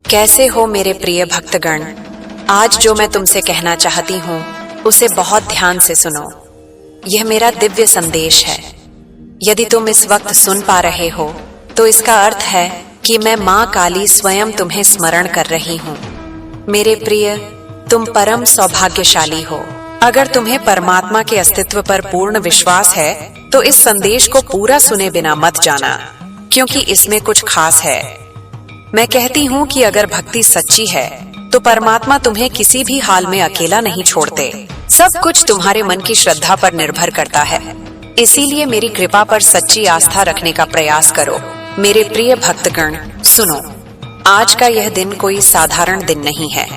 कैसे हो मेरे प्रिय भक्तगण। आज जो मैं तुमसे कहना चाहती हूँ उसे बहुत ध्यान से सुनो। यह मेरा दिव्य संदेश है। यदि तुम इस वक्त सुन पा रहे हो तो इसका अर्थ है कि मैं माँ काली स्वयं तुम्हें स्मरण कर रही हूँ। मेरे प्रिय, तुम परम सौभाग्यशाली हो। अगर तुम्हें परमात्मा के अस्तित्व पर पूर्ण विश्वास है तो इस संदेश को पूरा सुने बिना मत जाना, क्योंकि इसमें कुछ खास है। मैं कहती हूँ कि अगर भक्ति सच्ची है तो परमात्मा तुम्हें किसी भी हाल में अकेला नहीं छोड़ते। सब कुछ तुम्हारे मन की श्रद्धा पर निर्भर करता है। इसीलिए मेरी कृपा पर सच्ची आस्था रखने का प्रयास करो। मेरे प्रिय भक्तगण, सुनो, आज का यह दिन कोई साधारण दिन नहीं है।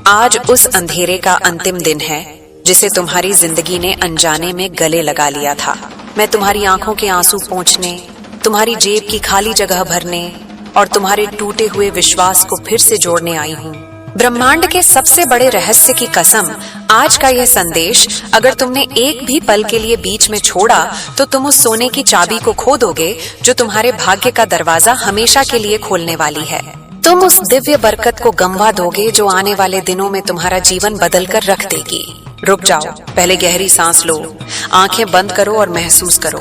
आज उस अंधेरे का अंतिम दिन है जिसे तुम्हारी जिंदगी ने अनजाने में गले लगा लिया था। मैं तुम्हारी आंखों के आंसू पोंछने, तुम्हारी जेब की खाली जगह भरने और तुम्हारे टूटे हुए विश्वास को फिर से जोड़ने आई हूँ। ब्रह्मांड के सबसे बड़े रहस्य की कसम, आज का यह संदेश अगर तुमने एक भी पल के लिए बीच में छोड़ा तो तुम उस सोने की चाबी को खो दोगे जो तुम्हारे भाग्य का दरवाजा हमेशा के लिए खोलने वाली है। तुम उस दिव्य बरकत को गंवा दोगे जो आने वाले दिनों में तुम्हारा जीवन बदल कर रख देगी। रुक जाओ, पहले गहरी सांस लो, आंखें बंद करो और महसूस करो,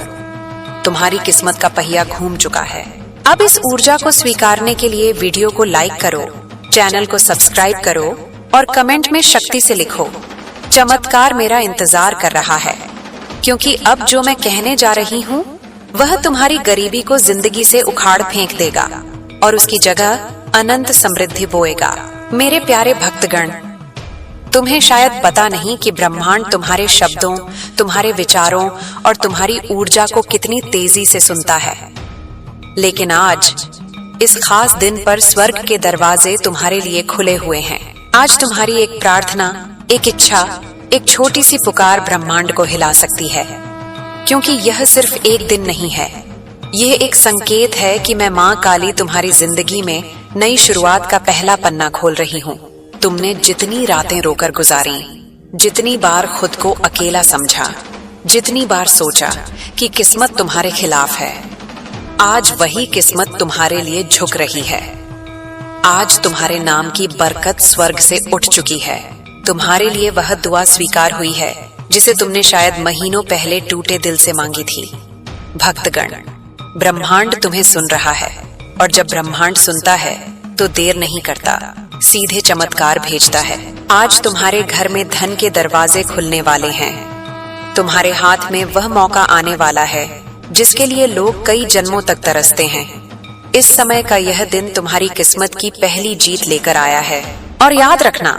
तुम्हारी किस्मत का पहिया घूम चुका है। अब इस ऊर्जा को स्वीकारने के लिए वीडियो को लाइक करो, चैनल को सब्सक्राइब करो और कमेंट में शक्ति से लिखो, चमत्कार मेरा इंतजार कर रहा है। क्योंकि अब जो मैं कहने जा रही हूँ वह तुम्हारी गरीबी को जिंदगी से उखाड़ फेंक देगा और उसकी जगह अनंत समृद्धि बोएगा। मेरे प्यारे भक्तगण, तुम्हें शायद पता नहीं कि ब्रह्मांड तुम्हारे शब्दों, तुम्हारे विचारों और तुम्हारी ऊर्जा को कितनी तेजी से सुनता है। लेकिन आज इस खास दिन पर स्वर्ग के दरवाजे तुम्हारे लिए खुले हुए हैं। आज तुम्हारी एक प्रार्थना, एक इच्छा, एक छोटी सी पुकार ब्रह्मांड को हिला सकती है। क्योंकि यह सिर्फ एक दिन नहीं है, यह एक संकेत है कि मैं माँ काली तुम्हारी जिंदगी में नई शुरुआत का पहला पन्ना खोल रही हूँ। तुमने जितनी रातें रोकर गुजारी, जितनी बार खुद को अकेला समझा, जितनी बार सोचा कि किस्मत तुम्हारे खिलाफ है, आज वही किस्मत तुम्हारे लिए झुक रही है। आज तुम्हारे नाम की बरकत स्वर्ग से उठ चुकी है। तुम्हारे लिए वह दुआ स्वीकार हुई है जिसे तुमने शायद महीनों पहले टूटे दिल से मांगी थी। भक्तगण, ब्रह्मांड तुम्हें सुन रहा है और जब ब्रह्मांड सुनता है तो देर नहीं करता, सीधे चमत्कार भेजता है। आज तुम्हारे घर में धन के दरवाजे खुलने वाले हैं। तुम्हारे हाथ में वह मौका आने वाला है जिसके लिए लोग कई जन्मों तक तरसते हैं। इस समय का यह दिन तुम्हारी किस्मत की पहली जीत लेकर आया है। और याद रखना,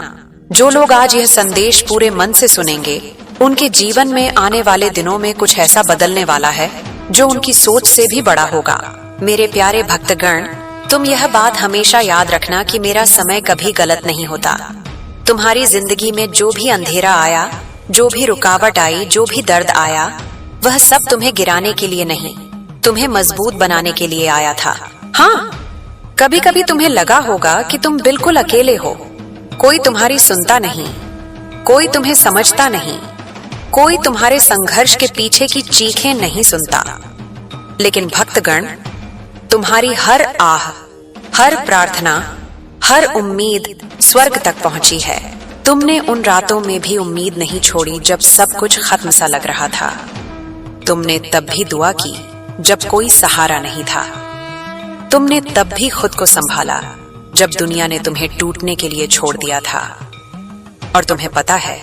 जो लोग आज यह संदेश पूरे मन से सुनेंगे उनके जीवन में आने वाले दिनों में कुछ ऐसा बदलने वाला है जो उनकी सोच से भी बड़ा होगा। मेरे प्यारे भक्तगण, तुम यह बात हमेशा याद रखना कि मेरा समय कभी गलत नहीं होता। तुम्हारी जिंदगी में जो भी अंधेरा आया, जो भी रुकावट आई, जो भी दर्द आया, वह सब तुम्हें गिराने के लिए नहीं, तुम्हें मजबूत बनाने के लिए आया था। हाँ, कभी कभी तुम्हें लगा होगा कि तुम बिल्कुल अकेले हो, कोई तुम्हारी सुनता नहीं, कोई तुम्हें समझता नहीं, कोई तुम्हारे संघर्ष के पीछे की चीखें नहीं सुनता। लेकिन भक्तगण, तुम्हारी हर आह, हर प्रार्थना, हर उम्मीद स्वर्ग तक पहुंची है। तुमने उन रातों में भी उम्मीद नहीं छोड़ी जब सब कुछ खत्म सा लग रहा था। तुमने तब भी दुआ की जब कोई सहारा नहीं था। तुमने तब भी खुद को संभाला जब दुनिया ने तुम्हें टूटने के लिए छोड़ दिया था। और तुम्हें पता है,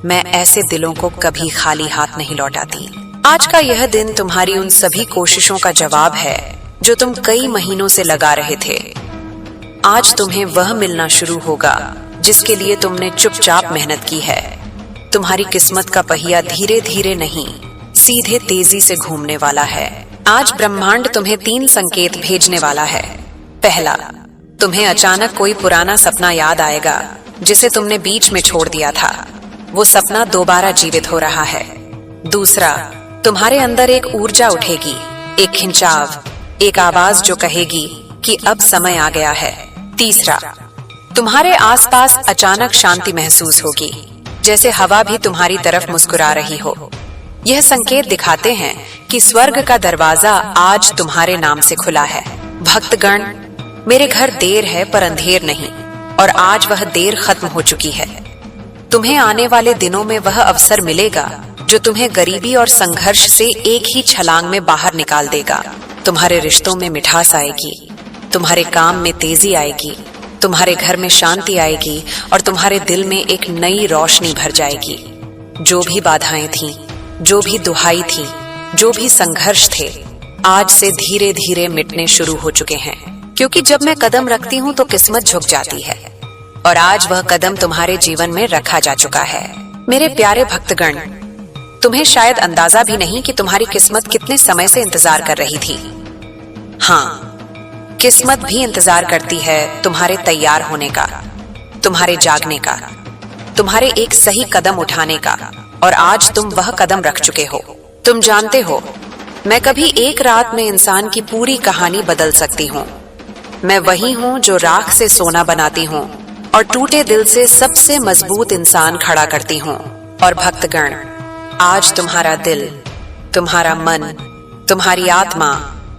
मैं ऐसे दिलों को कभी खाली हाथ नहीं लौटाती। आज का यह दिन तुम्हारी उन सभी कोशिशों का जवाब है जो तुम कई महीनों से लगा रहे थे। आज तुम्हें वह मिलना शुरू होगा जिसके लिए तुमने चुपचाप मेहनत की है। तुम्हारी किस्मत का पहिया धीरे धीरे नहीं, सीधे तेजी से घूमने वाला है। आज ब्रह्मांड तुम्हें 3 संकेत भेजने वाला है। पहला, तुम्हें अचानक कोई पुराना सपना याद आएगा जिसे तुमने बीच में छोड़ दिया था। वो सपना दोबारा जीवित हो रहा है। दूसरा, तुम्हारे अंदर एक ऊर्जा उठेगी, एक खिंचाव, एक आवाज जो कहेगी कि अब समय आ गया है। तीसरा, तुम्हारे आसपास अचानक शांति महसूस होगी, जैसे हवा भी तुम्हारी तरफ मुस्कुरा रही हो। यह संकेत दिखाते हैं कि स्वर्ग का दरवाजा आज तुम्हारे नाम से खुला है। भक्तगण, मेरे घर देर है पर अंधेर नहीं, और आज वह देर खत्म हो चुकी है। तुम्हें आने वाले दिनों में वह अवसर मिलेगा जो तुम्हें गरीबी और संघर्ष से एक ही छलांग में बाहर निकाल देगा। तुम्हारे रिश्तों में मिठास आएगी, तुम्हारे काम में तेजी आएगी, तुम्हारे घर में शांति आएगी और तुम्हारे दिल में एक नई रोशनी भर जाएगी। जो भी बाधाएं थीं, जो भी दुहाई थी, जो भी संघर्ष थे, आज से धीरे धीरे मिटने शुरू हो चुके हैं। क्योंकि जब मैं कदम रखती हूँ तो किस्मत झुक जाती है, और आज वह कदम तुम्हारे जीवन में रखा जा चुका है। मेरे प्यारे भक्तगण, तुम्हें शायद अंदाजा भी नहीं कि तुम्हारी किस्मत कितने समय से इंतजार कर रही थी। हाँ, किस्मत भी इंतजार करती है तुम्हारे तैयार होने का, तुम्हारे जागने का, तुम्हारे एक सही कदम उठाने का, और आज तुम वह कदम रख चुके हो। तुम जानते हो, मैं कभी एक रात में इंसान की पूरी कहानी बदल सकती हूँ। मैं वही हूँ जो राख से सोना बनाती हूँ और टूटे दिल से सबसे मजबूत इंसान खड़ा करती हूँ। और भक्तगण, आज तुम्हारा दिल, तुम्हारा मन, तुम्हारी आत्मा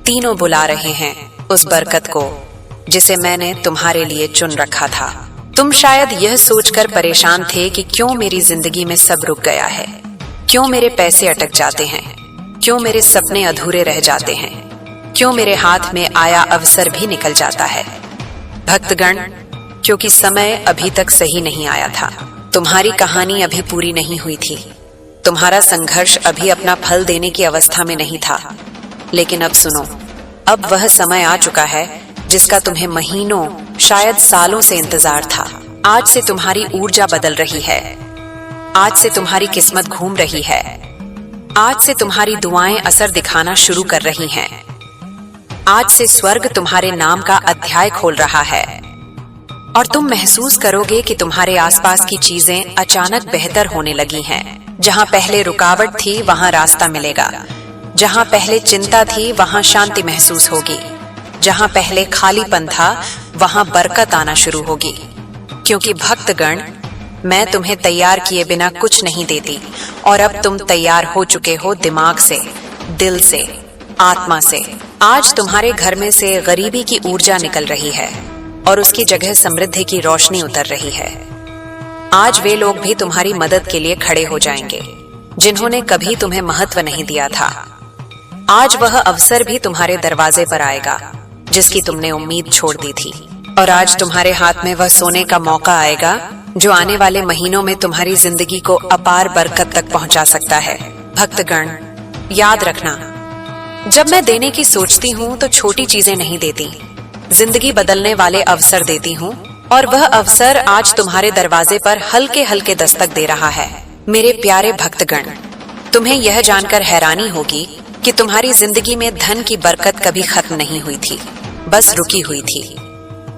तीनों बुला रहे हैं उस बरकत को जिसे मैंने तुम्हारे लिए चुन रखा था। तुम शायद यह सोचकर परेशान थे कि क्यों मेरी जिंदगी में सब रुक गया है, क्यों मेरे पैसे अटक जाते हैं, क्यों मेरे सपने अधूरे रह जाते हैं, क्यों मेरे हाथ में आया अवसर भी निकल जाता है। भक्तगण, क्योंकि समय अभी तक सही नहीं आया था। तुम्हारी कहानी अभी पूरी नहीं हुई थी, तुम्हारा संघर्ष अभी अपना फल देने की अवस्था में नहीं था। लेकिन अब सुनो, अब वह समय आ चुका है जिसका तुम्हें महीनों, शायद सालों से इंतजार था। आज से तुम्हारी ऊर्जा बदल रही है, आज से तुम्हारी किस्मत घूम रही है, आज से तुम्हारी दुआएं असर दिखाना शुरू कर रही हैं। आज से स्वर्ग तुम्हारे नाम का अध्याय खोल रहा है, और तुम महसूस करोगे कि तुम्हारे आसपास की चीजें अचानक बेहतर होने लगी हैं। जहां पहले रुकावट थी वहां रास्ता मिलेगा, जहां पहले चिंता थी वहां शांति महसूस होगी, जहां पहले खालीपन था वहां बरकत आना शुरू होगी। क्योंकि भक्तगण, मैं तुम्हें तैयार किए बिना कुछ नहीं देती, और अब तुम तैयार हो चुके हो दिमाग से, दिल से, आत्मा से। आज तुम्हारे घर में से गरीबी की ऊर्जा निकल रही है और उसकी जगह समृद्धि की रोशनी उतर रही है। आज वे लोग भी तुम्हारी मदद के लिए खड़े हो जाएंगे जिन्होंने कभी तुम्हें महत्व नहीं दिया था। आज वह अवसर भी तुम्हारे दरवाजे पर आएगा जिसकी तुमने उम्मीद छोड़ दी थी। और आज तुम्हारे हाथ में वह सोने का मौका आएगा जो आने वाले महीनों में तुम्हारी जिंदगी को अपार बरकत तक पहुंचा सकता है। भक्तगण, याद रखना, जब मैं देने की सोचती हूँ तो छोटी चीजें नहीं देती, जिंदगी बदलने वाले अवसर देती हूँ, और वह अवसर आज तुम्हारे दरवाजे पर हल्के हल्के दस्तक दे रहा है। मेरे प्यारे भक्तगण, तुम्हें यह जानकर हैरानी होगी कि तुम्हारी जिंदगी में धन की बरकत कभी खत्म नहीं हुई थी, बस रुकी हुई थी।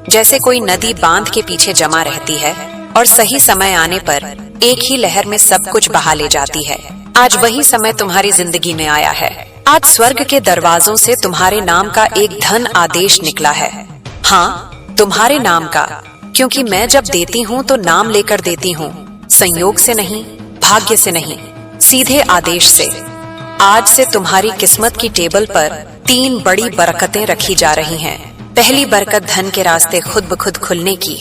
जैसे कोई नदी बांध के पीछे जमा रहती है और सही समय आने पर एक ही लहर में सब कुछ बहा ले जाती है, आज वही समय तुम्हारी जिंदगी में आया है। आज स्वर्ग के दरवाजों से तुम्हारे नाम का एक धन आदेश निकला है। हाँ, तुम्हारे नाम का, क्योंकि मैं जब देती हूँ तो नाम लेकर देती हूँ, संयोग से नहीं, भाग्य से नहीं, सीधे आदेश से। आज से तुम्हारी किस्मत की टेबल पर 3 बड़ी बरकतें रखी जा रही हैं। पहली बरकत धन के रास्ते खुद ब खुद खुलने की।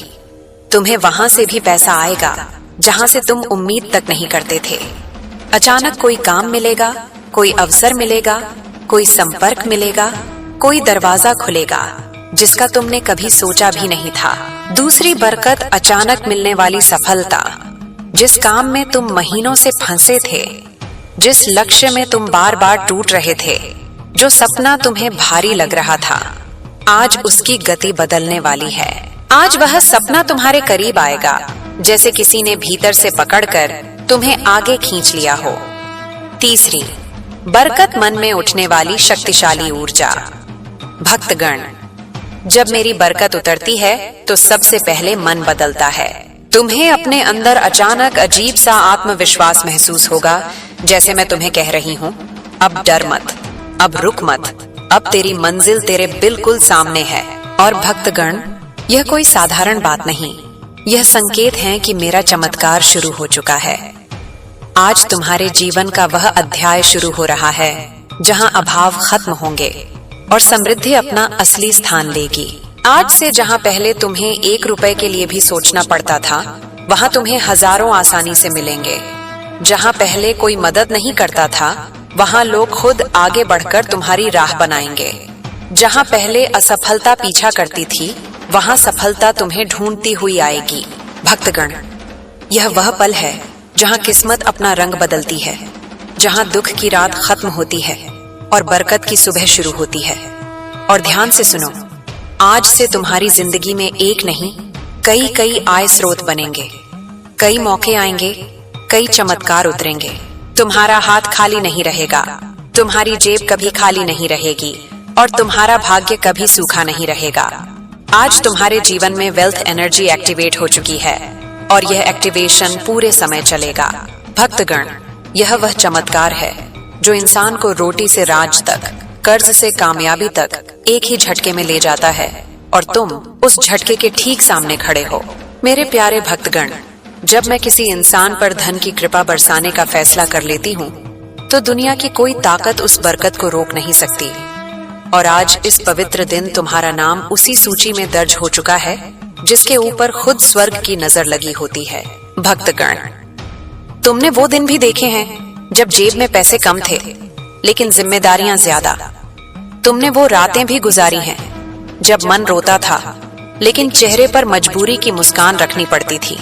तुम्हें वहां से भी पैसा आएगा जहां से तुम उम्मीद तक नहीं करते थे। अचानक कोई काम मिलेगा, कोई अवसर मिलेगा, कोई संपर्क मिलेगा, कोई दरवाजा खुलेगा जिसका तुमने कभी सोचा भी नहीं था। दूसरी बरकत अचानक मिलने वाली सफलता। जिस काम में तुम महीनों से फंसे थे, जिस लक्ष्य में तुम बार बार टूट रहे थे, जो सपना तुम्हें भारी लग रहा था, आज उसकी गति बदलने वाली है। आज वह सपना तुम्हारे करीब आएगा जैसे किसी ने भीतर से पकड़कर तुम्हें आगे खींच लिया हो। तीसरी बरकत, मन में उठने वाली शक्तिशाली ऊर्जा। भक्तगण, जब मेरी बरकत उतरती है तो सबसे पहले मन बदलता है। तुम्हें अपने अंदर अचानक अजीब सा आत्मविश्वास महसूस होगा, जैसे मैं तुम्हें कह रही हूँ, अब डर मत, अब रुक मत, अब तेरी मंजिल तेरे बिल्कुल सामने है। और भक्तगण, यह कोई साधारण बात नहीं, यह संकेत है कि मेरा चमत्कार शुरू हो चुका है। आज तुम्हारे जीवन का वह अध्याय शुरू हो रहा है जहां अभाव खत्म होंगे और समृद्धि अपना असली स्थान लेगी। आज से जहां पहले तुम्हें 1 रुपए के लिए भी सोचना पड़ता था, वहां तुम्हें हजारों आसानी से मिलेंगे। जहां पहले कोई मदद नहीं करता था, वहां लोग खुद आगे बढ़कर तुम्हारी राह बनाएंगे। जहां पहले असफलता पीछा करती थी, वहां सफलता तुम्हें ढूंढती हुई आएगी। भक्तगण, यह वह पल है जहां किस्मत अपना रंग बदलती है, जहां दुख की रात खत्म होती है और बरकत की सुबह शुरू होती है। और ध्यान से सुनो, आज से तुम्हारी जिंदगी में एक नहीं, कई आय स्रोत बनेंगे। कई मौके आएंगे, कई चमत्कार उतरेंगे। तुम्हारा हाथ खाली नहीं रहेगा, तुम्हारी जेब कभी खाली नहीं रहेगी और तुम्हारा भाग्य कभी सूखा नहीं रहेगा। आज तुम्हारे जीवन में वेल्थ एनर्जी एक्टिवेट हो चुकी है और यह एक्टिवेशन पूरे समय चलेगा। भक्तगण, यह वह चमत्कार है जो इंसान को रोटी से राज तक, कर्ज से कामयाबी तक एक ही झटके में ले जाता है और तुम उस झटके के ठीक सामने खड़े हो। मेरे प्यारे भक्तगण, जब मैं किसी इंसान पर धन की कृपा बरसाने का फैसला कर लेती हूँ, तो दुनिया की कोई ताकत उस बरकत को रोक नहीं सकती। और आज इस पवित्र दिन तुम्हारा नाम उसी सूची में दर्ज हो चुका है जिसके ऊपर खुद स्वर्ग की नजर लगी होती है। भक्तगण, तुमने वो दिन भी देखे हैं जब जेब में पैसे कम थे लेकिन जिम्मेदारियां ज्यादा। तुमने वो रातें भी गुजारी हैं जब मन रोता था लेकिन चेहरे पर मजबूरी की मुस्कान रखनी पड़ती थी।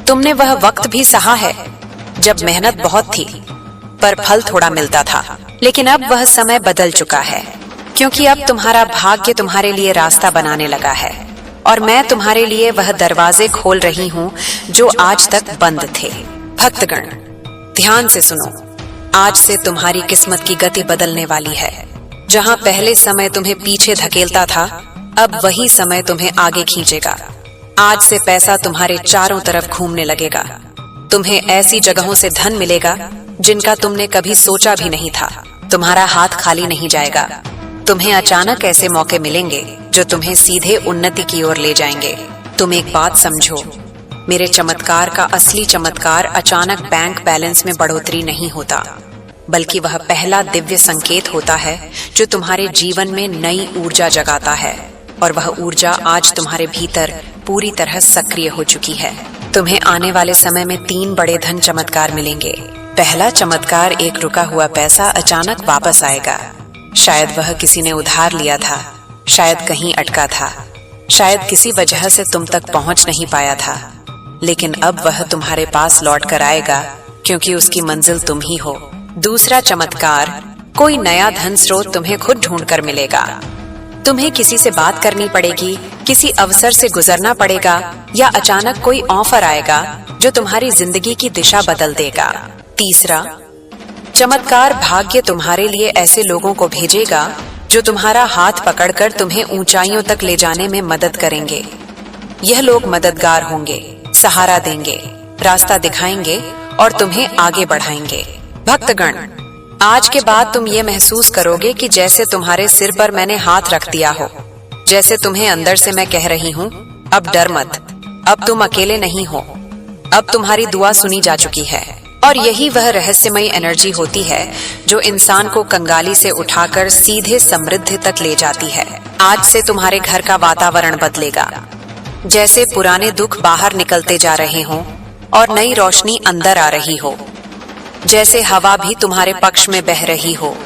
तुमने वह वक्त भी सहा है जब मेहनत बहुत थी पर फल थोड़ा मिलता था। लेकिन अब वह समय बदल चुका है, क्योंकि अब तुम्हारा भाग्य तुम्हारे लिए रास्ता बनाने लगा है और मैं तुम्हारे लिए वह दरवाजे खोल रही हूँ जो आज तक बंद थे। भक्तगण, ध्यान से सुनो, आज से तुम्हारी किस्मत की गति बदलने वाली है। जहाँ पहले समय तुम्हें पीछे धकेलता था, अब वही समय तुम्हें आगे खींचेगा। आज से पैसा तुम्हारे चारों तरफ घूमने लगेगा। तुम्हें ऐसी जगहों से धन मिलेगा जिनका तुमने कभी सोचा भी नहीं था। तुम्हारा हाथ खाली नहीं जाएगा। तुम्हें अचानक ऐसे मौके मिलेंगे जो तुम्हें सीधे उन्नति की ओर ले जाएंगे। तुम एक बात समझो, मेरे चमत्कार का असली चमत्कार अचानक बैंक बैलेंस में बढ़ोतरी नहीं होता, बल्कि वह पहला दिव्य संकेत होता है जो तुम्हारे जीवन में नई ऊर्जा जगाता है। और वह ऊर्जा आज तुम्हारे भीतर पूरी तरह सक्रिय हो चुकी है। तुम्हें आने वाले समय में 3 बड़े धन चमत्कार मिलेंगे। पहला चमत्कार, एक रुका हुआ पैसा अचानक वापस आएगा। शायद वह किसी ने उधार लिया था, शायद कहीं अटका था, शायद किसी वजह से तुम तक पहुंच नहीं पाया था, लेकिन अब वह तुम्हारे पास लौट कर आएगा क्योंकि उसकी मंजिल तुम ही हो। दूसरा चमत्कार, कोई नया धन स्रोत तुम्हें खुद ढूंढ कर मिलेगा। तुम्हें किसी से बात करनी पड़ेगी, किसी अवसर से गुजरना पड़ेगा या अचानक कोई ऑफर आएगा जो तुम्हारी जिंदगी की दिशा बदल देगा। तीसरा चमत्कार, भाग्य तुम्हारे लिए ऐसे लोगों को भेजेगा जो तुम्हारा हाथ पकड़कर तुम्हें ऊंचाइयों तक ले जाने में मदद करेंगे। यह लोग मददगार होंगे, सहारा देंगे, रास्ता दिखाएंगे और तुम्हें आगे बढ़ाएंगे। भक्तगण, आज के बाद तुम ये महसूस करोगे कि जैसे तुम्हारे सिर पर मैंने हाथ रख दिया हो, जैसे तुम्हें अंदर से मैं कह रही हूँ, अब डर मत, अब तुम अकेले नहीं हो, अब तुम्हारी दुआ सुनी जा चुकी है। और यही वह रहस्यमयी एनर्जी होती है जो इंसान को कंगाली से उठाकर सीधे समृद्धि तक ले जाती है। आज से तुम्हारे घर का वातावरण बदलेगा, जैसे पुराने दुख बाहर निकलते जा रहे हों और नई रोशनी अंदर आ रही हो, जैसे हवा भी तुम्हारे पक्ष में बह रही हो,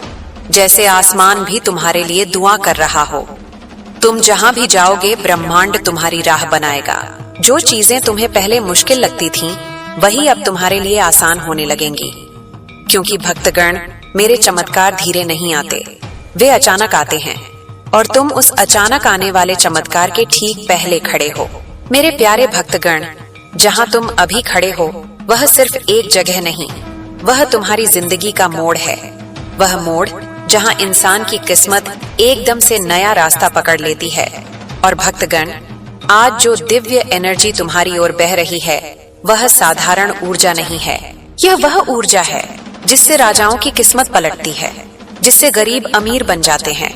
जैसे आसमान भी तुम्हारे लिए दुआ कर रहा हो। तुम जहां भी जाओगे, ब्रह्मांड तुम्हारी राह बनाएगा। जो चीजें तुम्हें पहले मुश्किल लगती थीं, वही अब तुम्हारे लिए आसान होने लगेंगी। क्योंकि भक्तगण, मेरे चमत्कार धीरे नहीं आते, वे अचानक आते हैं और तुम उस अचानक आने वाले चमत्कार के ठीक पहले खड़े हो। मेरे प्यारे भक्तगण, जहां तुम अभी खड़े हो, वह सिर्फ एक जगह नहीं, वह तुम्हारी जिंदगी का मोड़ है। वह मोड़ जहां इंसान की किस्मत एकदम से नया रास्ता पकड़ लेती है। और भक्तगण, आज जो दिव्य एनर्जी तुम्हारी ओर बह रही है, वह साधारण ऊर्जा नहीं है। यह वह ऊर्जा है जिससे राजाओं की किस्मत पलटती है, जिससे गरीब अमीर बन जाते हैं,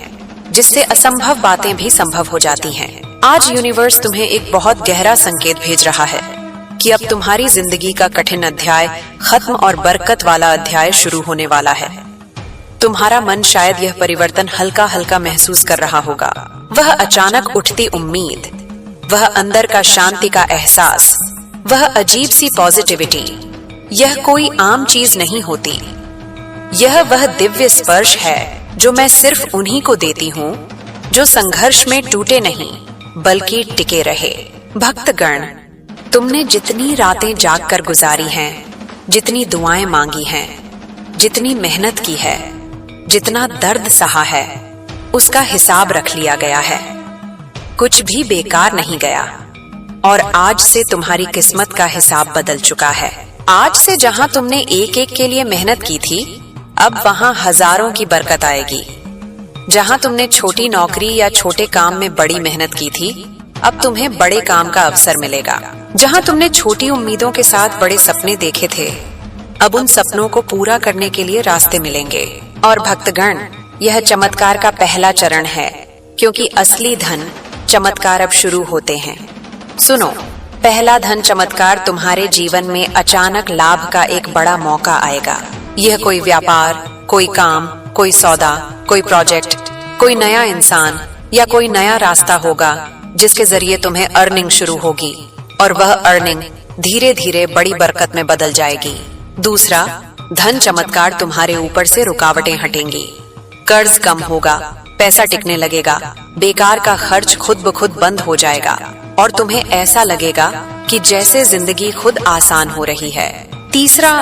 जिससे असंभव बातें भी संभव हो जाती हैं। आज यूनिवर्स तुम्हें एक बहुत गहरा संकेत भेज रहा है कि अब तुम्हारी जिंदगी का कठिन अध्याय खत्म और बरकत वाला अध्याय शुरू होने वाला है। तुम्हारा मन शायद यह परिवर्तन हल्का हल्का महसूस कर रहा होगा। वह अचानक उठती उम्मीद, वह अंदर का शांति का एहसास, वह अजीब सी पॉजिटिविटी, यह कोई आम चीज नहीं होती। यह वह दिव्य स्पर्श है जो मैं सिर्फ उन्हीं को देती हूँ जो संघर्ष में टूटे नहीं बल्कि टिके रहे। भक्तगण, तुमने जितनी रातें जागकर गुजारी हैं, जितनी दुआएं मांगी हैं, जितनी मेहनत की है, जितना दर्द सहा है, उसका हिसाब रख लिया गया है। कुछ भी बेकार नहीं गया और आज से तुम्हारी किस्मत का हिसाब बदल चुका है। आज से जहां तुमने एक एक के लिए मेहनत की थी, अब वहां हजारों की बरकत आएगी। जहां तुमने छोटी नौकरी या छोटे काम में बड़ी मेहनत की थी, अब तुम्हें बड़े काम का अवसर मिलेगा। जहां तुमने छोटी उम्मीदों के साथ बड़े सपने देखे थे, अब उन सपनों को पूरा करने के लिए रास्ते मिलेंगे। और भक्तगण, यह चमत्कार का पहला चरण है, क्योंकि असली धन चमत्कार अब शुरू होते हैं। सुनो, पहला धन चमत्कार तुम्हारे जीवन में अचानक लाभ का एक बड़ा मौका आएगा। यह कोई व्यापार, कोई काम, कोई सौदा, कोई प्रोजेक्ट, कोई नया इंसान या कोई नया रास्ता होगा जिसके जरिए तुम्हें अर्निंग शुरू होगी और वह अर्निंग धीरे धीरे बड़ी बरकत में बदल जाएगी। दूसरा, धन चमत्कार तुम्हारे ऊपर से रुकावटें हटेंगी, कर्ज कम होगा, पैसा टिकने लगेगा, बेकार का खर्च खुद ब खुद बंद हो जाएगा और तुम्हें ऐसा लगेगा कि जैसे जिंदगी खुद आसान हो रही है। तीसरा,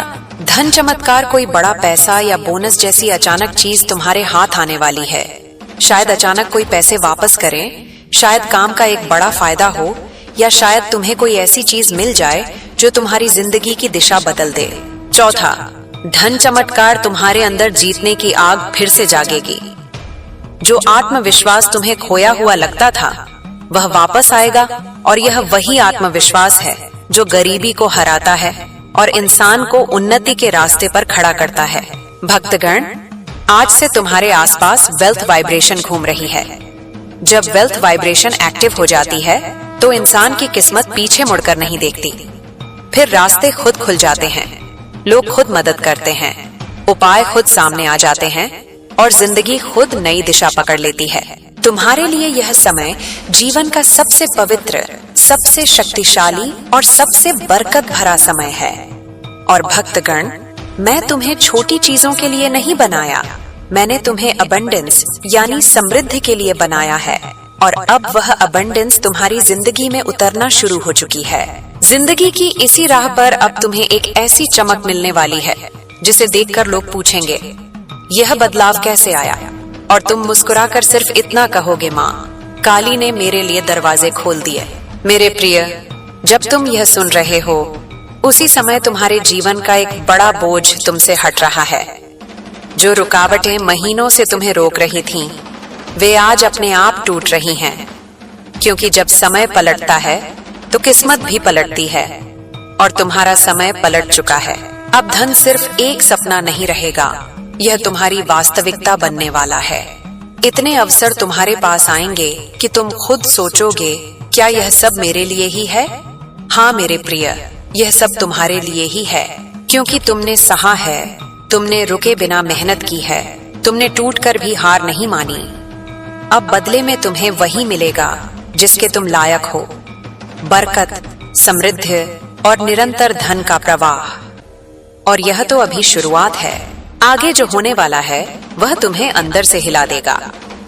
धन चमत्कार कोई बड़ा पैसा या बोनस जैसी अचानक चीज तुम्हारे हाथ आने वाली है। शायद अचानक कोई पैसे वापस करें, शायद काम का एक बड़ा फायदा हो, या शायद तुम्हें कोई ऐसी चीज मिल जाए जो तुम्हारी जिंदगी की दिशा बदल दे। चौथा, धन चमत्कार तुम्हारे अंदर जीतने की आग फिर से जागेगी। जो आत्मविश्वास तुम्हें खोया हुआ लगता था, वह वापस आएगा और यह वही आत्मविश्वास है जो गरीबी को हराता है और इंसान को उन्नति के रास्ते पर खड़ा करता है। भक्तगण, आज से तुम्हारे आसपास वेल्थ वाइब्रेशन घूम रही है। जब वेल्थ वाइब्रेशन एक्टिव हो जाती है तो इंसान की किस्मत पीछे मुड़कर नहीं देखती। फिर रास्ते खुद खुल जाते हैं, लोग खुद मदद करते हैं, उपाय खुद सामने आ जाते हैं और जिंदगी खुद नई दिशा पकड़ लेती है। तुम्हारे लिए यह समय जीवन का सबसे पवित्र, सबसे शक्तिशाली और सबसे बरकत भरा समय है। और भक्तगण, मैं तुम्हें छोटी चीजों के लिए नहीं बनाया, मैंने तुम्हें अबंडेंस यानी समृद्धि के लिए बनाया है। और अब वह अबंडेंस तुम्हारी जिंदगी में उतरना शुरू हो चुकी है। जिंदगी की इसी राह पर अब तुम्हें एक ऐसी चमक मिलने वाली है जिसे देखकर लोग पूछेंगे, यह बदलाव कैसे आया? और तुम मुस्कुराकर सिर्फ इतना कहोगे, माँ, काली ने मेरे लिए दरवाजे खोल दिए। मेरे प्रिय, जब तुम यह सुन रहे हो, उसी समय तुम्हारे जीवन का एक बड़ा बोझ तुमसे हट रहा है। जो रुकावटें महीनों से तुम्हें रोक रही थीं, वे आज अपने आप टूट रही हैं, क्योंकि जब समय पलटता है तो किस्मत भी पलटती है और तुम्हारा समय पलट चुका है। अब धन सिर्फ एक सपना नहीं रहेगा, यह तुम्हारी वास्तविकता बनने वाला है। इतने अवसर तुम्हारे पास आएंगे कि तुम खुद सोचोगे, क्या यह सब मेरे लिए ही है? हाँ मेरे प्रिय, यह सब तुम्हारे लिए ही है, क्योंकि तुमने सहा है, तुमने रुके बिना मेहनत की है, तुमने टूटकर भी हार नहीं मानी। अब बदले में तुम्हें वही मिलेगा जिसके तुम लायक हो, बरकत, समृद्धि और निरंतर धन का प्रवाह। और यह तो अभी शुरुआत है, आगे जो होने वाला है वह तुम्हें अंदर से हिला देगा,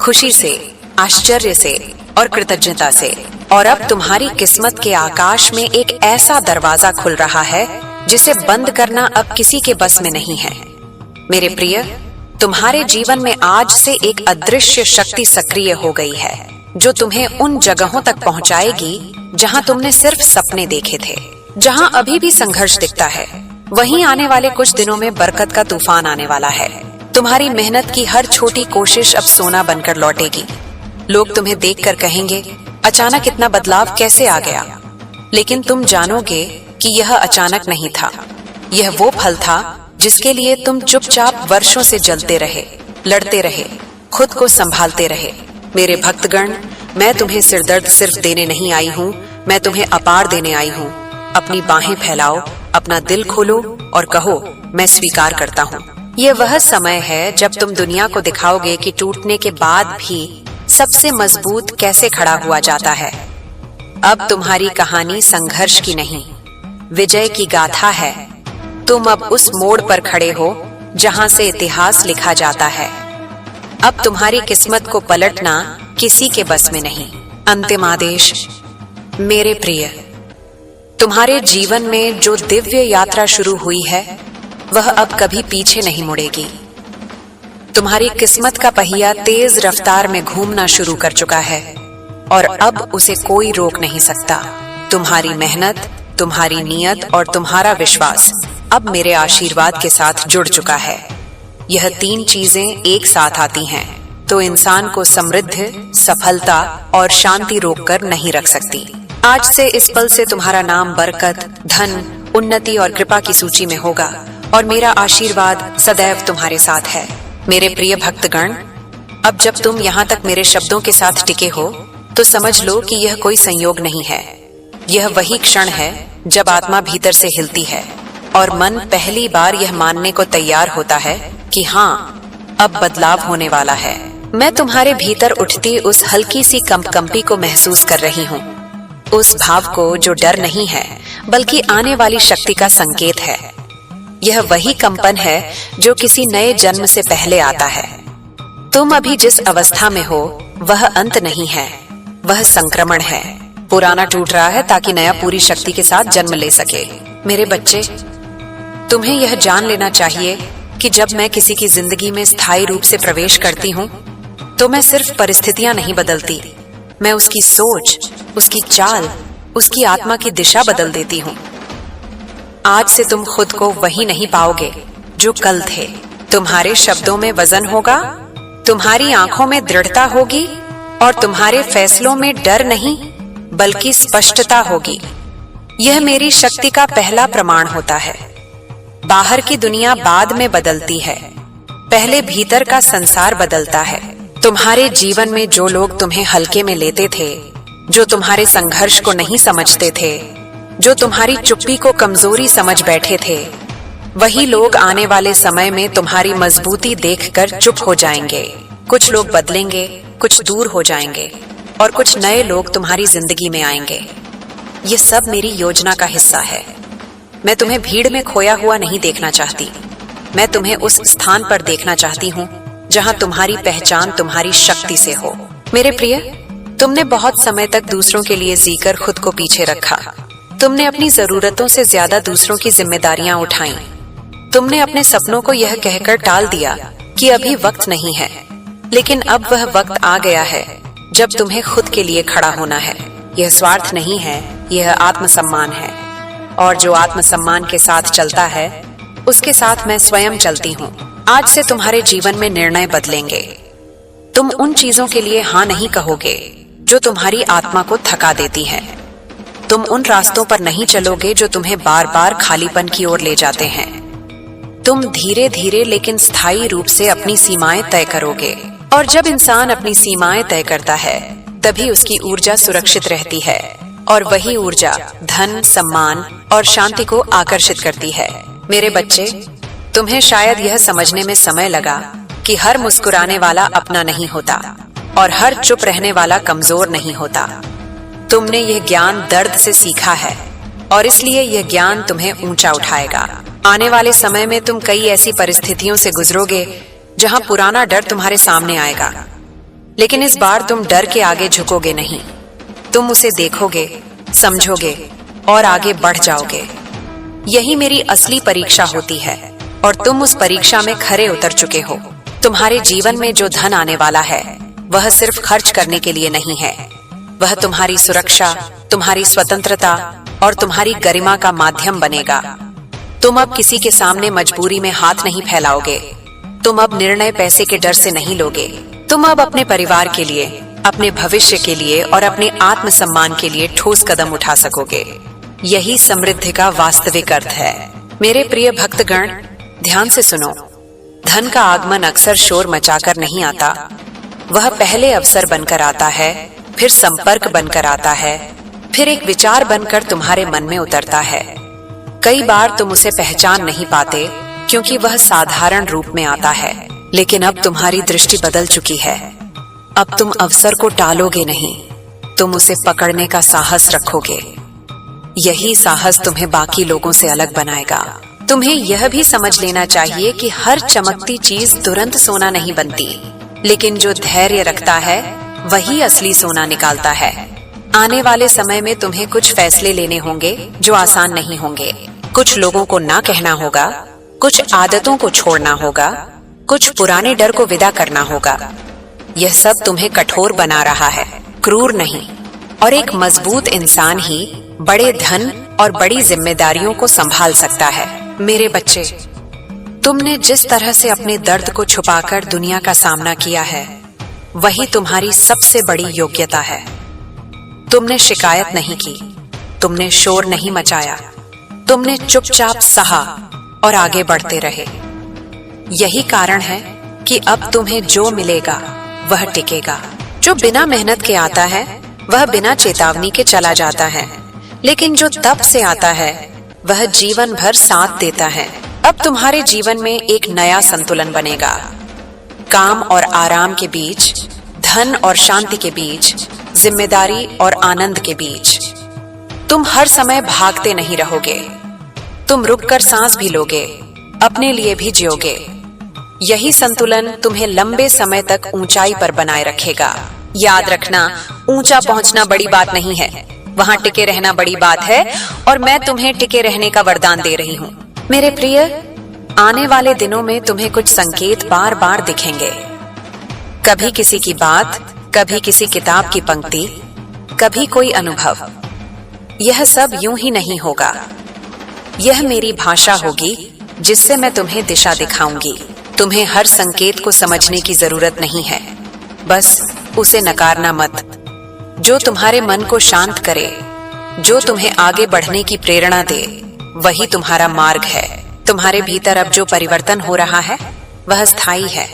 खुशी से, आश्चर्य से और कृतज्ञता से। और अब तुम्हारी किस्मत के आकाश में एक ऐसा दरवाजा खुल रहा है जिसे बंद करना अब किसी के बस में नहीं है। मेरे प्रिय, तुम्हारे जीवन में आज से एक अदृश्य शक्ति सक्रिय हो गई है जो तुम्हें उन जगहों तक पहुंचाएगी जहां तुमने सिर्फ सपने देखे थे। जहां अभी भी संघर्ष दिखता है, वहीं आने वाले कुछ दिनों में बरकत का तूफान आने वाला है। तुम्हारी मेहनत की हर छोटी कोशिश अब सोना बनकर लौटेगी। लोग तुम्हें देखकर कहेंगे, अचानक इतना बदलाव कैसे आ गया? लेकिन तुम जानोगे कि यह अचानक नहीं था, यह वो फल था जिसके लिए तुम चुपचाप वर्षों से जलते रहे, लड़ते रहे, खुद को संभालते रहे। मेरे भक्तगण, मैं तुम्हें सिरदर्द सिर्फ देने नहीं आई हूँ, मैं तुम्हें अपार देने आई हूँ। अपनी बाहें फैलाओ, अपना दिल खोलो और कहो, मैं स्वीकार करता हूँ। ये वह समय है जब तुम दुनिया को दिखाओगे कि टूटने के बाद भी सबसे मजबूत कैसे खड़ा हुआ जाता है। अब तुम्हारी कहानी संघर्ष की नहीं, विजय की गाथा है। तुम अब उस मोड़ पर खड़े हो जहां से इतिहास लिखा जाता है। अब तुम्हारी किस्मत को पलटना किसी के बस में नहीं। अंतिम आदेश। मेरे प्रिय, तुम्हारे जीवन में जो दिव्य यात्रा शुरू हुई है वह अब कभी पीछे नहीं मुड़ेगी। तुम्हारी किस्मत का पहिया तेज रफ्तार में घूमना शुरू कर चुका है और अब उसे कोई रोक नहीं सकता। तुम्हारी मेहनत, तुम्हारी नीयत और तुम्हारा विश्वास अब मेरे आशीर्वाद के साथ जुड़ चुका है। यह तीन चीजें एक साथ आती हैं तो इंसान को समृद्धि, सफलता और शांति रोककर नहीं रख सकती। आज से इस पल से तुम्हारा नाम बरकत, धन, उन्नति और कृपा की सूची में होगा और मेरा आशीर्वाद सदैव तुम्हारे साथ है। मेरे प्रिय भक्तगण, अब जब तुम यहाँ तक मेरे शब्दों के साथ टिके हो तो समझ लो कि यह कोई संयोग नहीं है। यह वही क्षण है जब आत्मा भीतर से हिलती है और मन पहली बार यह मानने को तैयार होता है कि हाँ, अब बदलाव होने वाला है। मैं तुम्हारे भीतर उठती उस हल्की सी कंपकंपी को महसूस कर रही हूँ, उस भाव को जो डर नहीं है बल्कि आने वाली शक्ति का संकेत है। यह वही कंपन है जो किसी नए जन्म से पहले आता है। तुम अभी जिस अवस्था में हो वह अंत नहीं है, वह संक्रमण है। पुराना टूट रहा है ताकि नया पूरी शक्ति के साथ जन्म ले सके। मेरे बच्चे, तुम्हें यह जान लेना चाहिए कि जब मैं किसी की जिंदगी में स्थायी रूप से प्रवेश करती हूँ तो मैं सिर्फ परिस्थितियां नहीं बदलती, मैं उसकी सोच, उसकी चाल, उसकी आत्मा की दिशा बदल देती हूँ। आज से तुम खुद को वही नहीं पाओगे जो कल थे। तुम्हारे शब्दों में वजन होगा, तुम्हारी आंखों में दृढ़ता होगी और तुम्हारे फैसलों में डर नहीं बल्कि स्पष्टता होगी। यह मेरी शक्ति का पहला प्रमाण होता है। बाहर की दुनिया बाद में बदलती है, पहले भीतर का संसार बदलता है। तुम्हारे जीवन में जो लोग तुम्हें हल्के में लेते थे, जो तुम्हारे संघर्ष को नहीं समझते थे, जो तुम्हारी चुप्पी को कमजोरी समझ बैठे थे, वही लोग आने वाले समय में तुम्हारी मजबूती देखकर चुप हो जाएंगे। कुछ लोग बदलेंगे, कुछ दूर हो जाएंगे और कुछ नए लोग तुम्हारी जिंदगी में आएंगे। ये सब मेरी योजना का हिस्सा है। मैं तुम्हें भीड़ में खोया हुआ नहीं देखना चाहती, मैं तुम्हें उस स्थान पर देखना चाहती हूँ जहाँ तुम्हारी पहचान तुम्हारी शक्ति से हो। मेरे प्रिय, तुमने बहुत समय तक दूसरों के लिए जीकर खुद को पीछे रखा। तुमने अपनी जरूरतों से ज्यादा दूसरों की जिम्मेदारियां उठाई। तुमने अपने सपनों को यह कहकर टाल दिया कि अभी वक्त नहीं है, लेकिन अब वह वक्त आ गया है जब तुम्हें खुद के लिए खड़ा होना है। यह स्वार्थ नहीं है, यह आत्मसम्मान है और जो आत्मसम्मान के साथ चलता है उसके साथ मैं स्वयं चलती हूँ। आज से तुम्हारे जीवन में निर्णय बदलेंगे। तुम उन चीजों के लिए हाँ नहीं कहोगे जो तुम्हारी आत्मा को थका देती है। तुम उन रास्तों पर नहीं चलोगे जो तुम्हें बार बार खालीपन की ओर ले जाते हैं। तुम धीरे धीरे लेकिन स्थायी रूप से अपनी सीमाएं तय करोगे और जब इंसान अपनी सीमाएं तय करता है तभी उसकी ऊर्जा सुरक्षित रहती है और वही ऊर्जा धन, सम्मान और शांति को आकर्षित करती है। मेरे बच्चे, तुम्हें शायद यह समझने में समय लगा कि हर मुस्कुराने वाला अपना नहीं होता और हर चुप रहने वाला कमजोर नहीं होता। तुमने यह ज्ञान दर्द से सीखा है और इसलिए यह ज्ञान तुम्हें ऊंचा उठाएगा। आने वाले समय में तुम कई ऐसी परिस्थितियों से गुजरोगे जहां पुराना डर तुम्हारे सामने आएगा, लेकिन इस बार तुम डर के आगे झुकोगे नहीं। तुम उसे देखोगे, समझोगे और आगे बढ़ जाओगे। यही मेरी असली परीक्षा होती है और तुम उस परीक्षा में खरे उतर चुके हो। तुम्हारे जीवन में जो धन आने वाला है वह सिर्फ खर्च करने के लिए नहीं है, वह तुम्हारी सुरक्षा, तुम्हारी स्वतंत्रता और तुम्हारी गरिमा का माध्यम बनेगा। तुम अब किसी के सामने मजबूरी में हाथ नहीं फैलाओगे। तुम अब निर्णय पैसे के डर से नहीं लोगे। तुम अब अपने परिवार के लिए, अपने भविष्य के लिए और अपने आत्मसम्मान के लिए ठोस कदम उठा सकोगे। यही समृद्धि का वास्तविक अर्थ है। मेरे प्रिय भक्तगण, ध्यान से सुनो। धन का आगमन अक्सर शोर मचाकर नहीं आता, वह पहले अवसर बनकर आता है, फिर संपर्क बनकर आता है, फिर एक विचार बनकर तुम्हारे मन में उतरता है। कई बार तुम उसे पहचान नहीं पाते क्योंकि वह साधारण रूप में आता है। लेकिन अब तुम्हारी दृष्टि बदल चुकी है। अब तुम अवसर को टालोगे नहीं, तुम उसे पकड़ने का साहस रखोगे। यही साहस तुम्हें बाकी लोगों से अलग बनाएगा। तुम्हें यह भी समझ लेना चाहिए कि हर चमकती चीज तुरंत सोना नहीं बनती, लेकिन जो धैर्य रखता है वही असली सोना निकालता है। आने वाले समय में तुम्हें कुछ फैसले लेने होंगे जो आसान नहीं होंगे। कुछ लोगों को ना कहना होगा, कुछ आदतों को छोड़ना होगा, कुछ पुराने डर को विदा करना होगा। यह सब तुम्हें कठोर बना रहा है, क्रूर नहीं। और एक मजबूत इंसान ही बड़े धन और बड़ी जिम्मेदारियों को संभाल सकता है। मेरे बच्चे, तुमने जिस तरह से अपने दर्द को छुपाकर दुनिया का सामना किया है, वही तुम्हारी सबसे बड़ी योग्यता है। तुमने शिकायत नहीं की, तुमने शोर नहीं मचाया, तुमने चुपचाप सहा और आगे बढ़ते रहे। यही कारण है कि अब तुम्हें जो मिलेगा वह टिकेगा। जो बिना मेहनत के आता है वह बिना चेतावनी के चला जाता है, लेकिन जो तप से आता है वह जीवन भर साथ देता है। अब तुम्हारे जीवन में एक नया संतुलन बनेगा। काम और आराम के बीच, धन और शांति के बीच, जिम्मेदारी और आनंद के बीच। तुम हर समय भागते नहीं रहोगे, तुम रुककर सांस भी लोगे, अपने लिए भी जियोगे। यही संतुलन तुम्हें लंबे समय तक ऊंचाई पर बनाए रखेगा। याद रखना, ऊंचा पहुंचना बड़ी बात नहीं है, वहां टिके रहना बड़ी बात है, और मैं तुम्हें टिके रहने का वरदान दे रही हूँ। मेरे प्रिय, आने वाले दिनों में तुम्हें कुछ संकेत बार बार दिखेंगे। कभी किसी की बात, कभी किसी किताब की पंक्ति, कभी कोई अनुभव। यह सब यूं ही नहीं होगा। यह मेरी भाषा होगी जिससे मैं तुम्हें दिशा दिखाऊंगी। तुम्हें हर संकेत को समझने की जरूरत नहीं है, बस उसे नकारना मत। जो तुम्हारे मन को शांत करे, जो तुम्हें आगे बढ़ने की प्रेरणा दे, वही तुम्हारा मार्ग है। तुम्हारे भीतर अब जो परिवर्तन हो रहा है वह स्थायी है।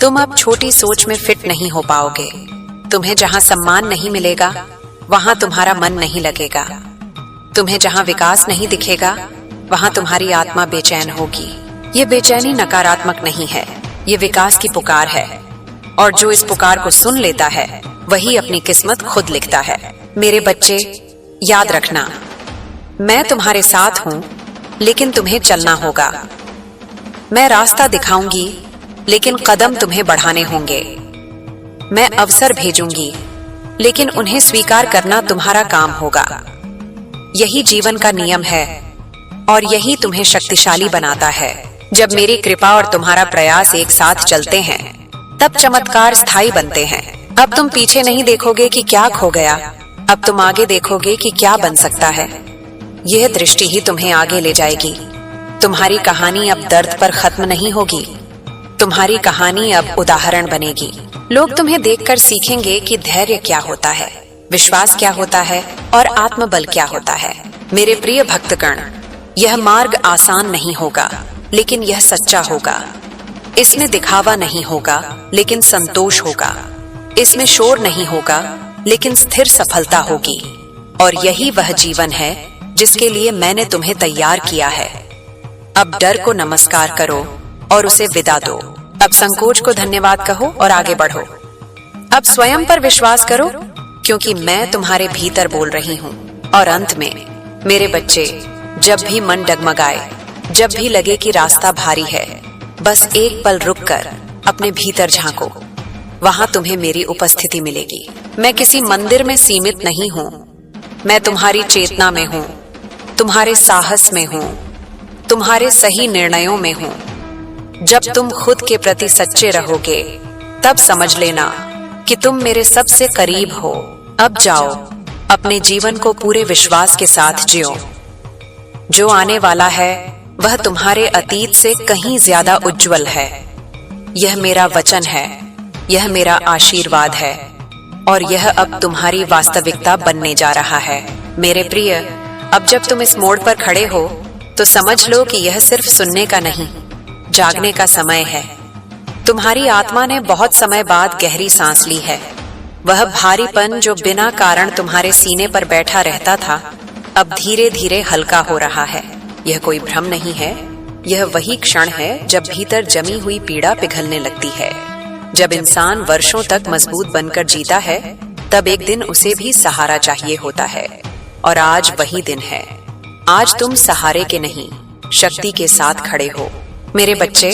तुम अब छोटी सोच में फिट नहीं हो पाओगे। तुम्हें जहां सम्मान नहीं मिलेगा वहां तुम्हारा मन नहीं लगेगा। तुम्हें जहां विकास नहीं दिखेगा वहां तुम्हारी आत्मा बेचैन होगी। ये बेचैनी नकारात्मक नहीं है, ये विकास की पुकार है। और जो इस पुकार को सुन लेता है वही अपनी किस्मत खुद लिखता है। मेरे बच्चे, याद रखना, मैं तुम्हारे साथ हूं, लेकिन तुम्हें चलना होगा। मैं रास्ता दिखाऊंगी, लेकिन कदम तुम्हें बढ़ाने होंगे। मैं अवसर भेजूंगी, लेकिन उन्हें स्वीकार करना तुम्हारा काम होगा। यही जीवन का नियम है और यही तुम्हें शक्तिशाली बनाता है। जब मेरी कृपा और तुम्हारा प्रयास एक साथ चलते हैं, तब चमत्कार स्थायी बनते हैं। अब तुम पीछे नहीं देखोगे कि क्या खो गया, अब तुम आगे देखोगे कि क्या बन सकता है। यह दृष्टि ही तुम्हें आगे ले जाएगी। तुम्हारी कहानी अब दर्द पर खत्म नहीं होगी, तुम्हारी कहानी अब उदाहरण बनेगी। लोग तुम्हें देखकर सीखेंगे कि धैर्य क्या होता है, विश्वास क्या होता है और आत्मबल क्या होता है। मेरे प्रिय भक्तगण, यह मार्ग आसान नहीं होगा, लेकिन यह सच्चा होगा। इसमें दिखावा नहीं होगा, लेकिन संतोष होगा। इसमें शोर नहीं होगा, लेकिन स्थिर सफलता होगी। और यही वह जीवन है जिसके लिए मैंने तुम्हें तैयार किया है। अब डर को नमस्कार करो और उसे विदा दो। अब संकोच को धन्यवाद कहो और आगे बढ़ो। अब स्वयं पर विश्वास करो, क्योंकि मैं तुम्हारे भीतर बोल रही हूँ। और अंत में, मेरे बच्चे, जब भी मन डगमगाए, जब भी लगे कि रास्ता भारी है, बस एक पल रुककर अपने भीतर झांको। वहां तुम्हें मेरी उपस्थिति मिलेगी। मैं किसी मंदिर में सीमित नहीं हूं, मैं तुम्हारी चेतना में हूं, तुम्हारे साहस में हूं, तुम्हारे सही निर्णयों में हूं। जब तुम खुद के प्रति सच्चे रहोगे, तब समझ लेना कि तुम मेरे सबसे करीब हो। अब जाओ, अपने जीवन को पूरे विश्वास के साथ जियो। जो आने वाला है वह तुम्हारे अतीत से कहीं ज्यादा उज्जवल है। यह मेरा वचन है, यह मेरा आशीर्वाद है, और यह अब तुम्हारी वास्तविकता बनने जा रहा है। मेरे प्रिय, अब जब तुम इस मोड़ पर खड़े हो तो समझ लो कि यह सिर्फ सुनने का नहीं, जागने का समय है। तुम्हारी आत्मा ने बहुत समय बाद गहरी सांस ली है। वह भारीपन जो बिना कारण तुम्हारे सीने पर बैठा रहता था, अब धीरे धीरे हल्का हो रहा है। यह कोई भ्रम नहीं है, यह वही क्षण है जब भीतर जमी हुई पीड़ा पिघलने लगती है। जब इंसान वर्षों तक मजबूत बनकर जीता है, तब एक दिन उसे भी सहारा चाहिए होता है। और आज वही दिन है। आज तुम सहारे के नहीं, शक्ति के साथ खड़े हो। मेरे बच्चे,